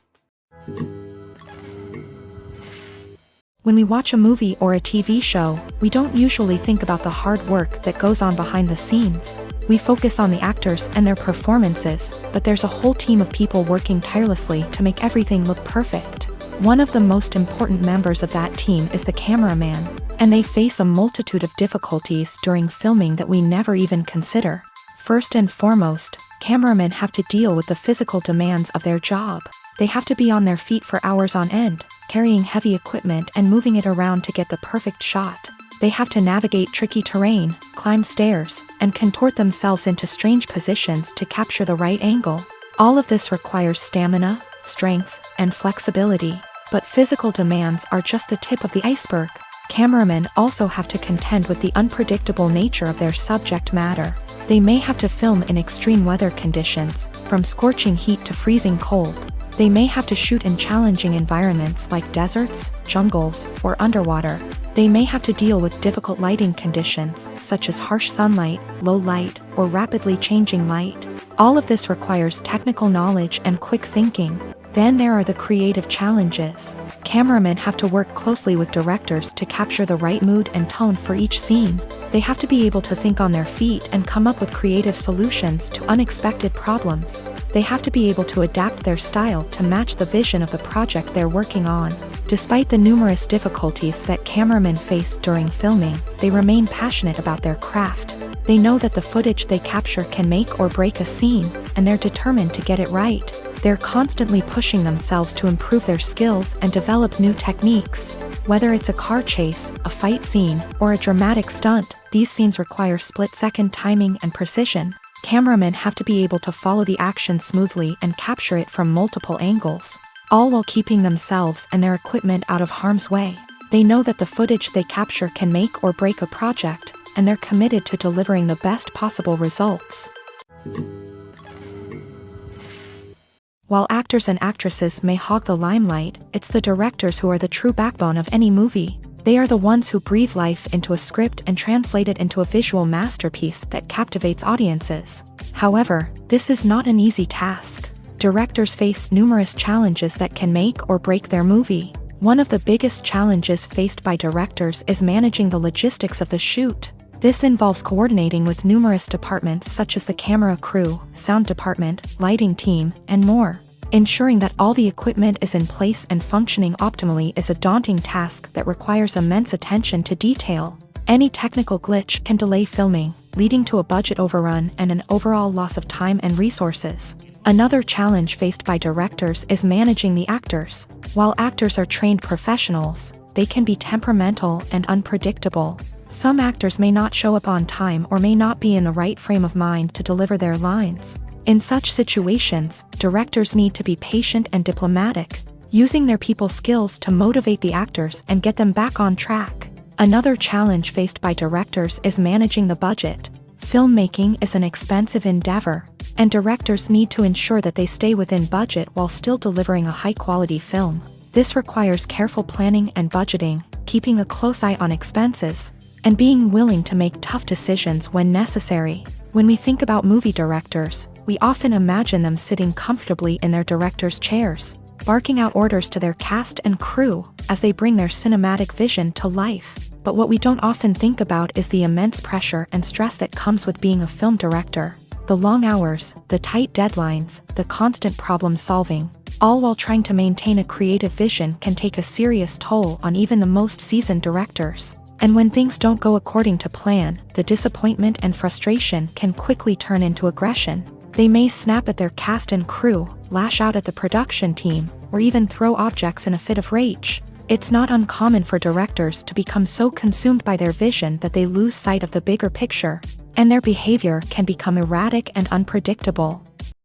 When we watch a movie or a TV show, we don't usually think about the hard work that goes on behind the scenes. We focus on the actors and their performances, but there's a whole team of people working tirelessly to make everything look perfect. One of the most important members of that team is the cameraman. And they face a multitude of difficulties during filming that we never even consider. First and foremost, cameramen have to deal with the physical demands of their job. They have to be on their feet for hours on end, carrying heavy equipment and moving it around to get the perfect shot. They have to navigate tricky terrain, climb stairs, and contort themselves into strange positions to capture the right angle. All of this requires stamina, strength, and flexibility. But physical demands are just the tip of the iceberg. Cameramen also have to contend with the unpredictable nature of their subject matter. They may have to film in extreme weather conditions, from scorching heat to freezing cold. They may have to shoot in challenging environments like deserts, jungles, or underwater. They may have to deal with difficult lighting conditions, such as harsh sunlight, low light, or rapidly changing light. All of this requires technical knowledge and quick thinking. Then there are the creative challenges. Cameramen have to work closely with directors to capture the right mood and tone for each scene. They have to be able to think on their feet and come up with creative solutions to unexpected problems. They have to be able to adapt their style to match the vision of the project they're working on. Despite the numerous difficulties that cameramen face during filming, they remain passionate about their craft. They know that the footage they capture can make or break a scene, and they're determined to get it right. They're constantly pushing themselves to improve their skills and develop new techniques. Whether it's a car chase, a fight scene, or a dramatic stunt, these scenes require split-second timing and precision. Cameramen have to be able to follow the action smoothly and capture it from multiple angles, all while keeping themselves and their equipment out of harm's way. They know that the footage they capture can make or break a project, and they're committed to delivering the best possible results. While actors and actresses may hog the limelight, it's the directors who are the true backbone of any movie. They are the ones who breathe life into a script and translate it into a visual masterpiece that captivates audiences. However, this is not an easy task. Directors face numerous challenges that can make or break their movie. One of the biggest challenges faced by directors is managing the logistics of the shoot. This involves coordinating with numerous departments such as the camera crew, sound department, lighting team, and more. Ensuring that all the equipment is in place and functioning optimally is a daunting task that requires immense attention to detail. Any technical glitch can delay filming, leading to a budget overrun and an overall loss of time and resources. Another challenge faced by directors is managing the actors. While actors are trained professionals, they can be temperamental and unpredictable. Some actors may not show up on time or may not be in the right frame of mind to deliver their lines. In such situations, directors need to be patient and diplomatic, using their people skills to motivate the actors and get them back on track. Another challenge faced by directors is managing the budget. Filmmaking is an expensive endeavor, and directors need to ensure that they stay within budget while still delivering a high-quality film. This requires careful planning and budgeting, keeping a close eye on expenses, and being willing to make tough decisions when necessary. When we think about movie directors, we often imagine them sitting comfortably in their director's chairs, barking out orders to their cast and crew as they bring their cinematic vision to life. But what we don't often think about is the immense pressure and stress that comes with being a film director. The long hours, the tight deadlines, the constant problem solving, all while trying to maintain a creative vision can take a serious toll on even the most seasoned directors. And when things don't go according to plan, the disappointment and frustration can quickly turn into aggression. They may snap at their cast and crew, lash out at the production team, or even throw objects in a fit of rage. It's not uncommon for directors to become so consumed by their vision that they lose sight of the bigger picture, and their behavior can become erratic and unpredictable.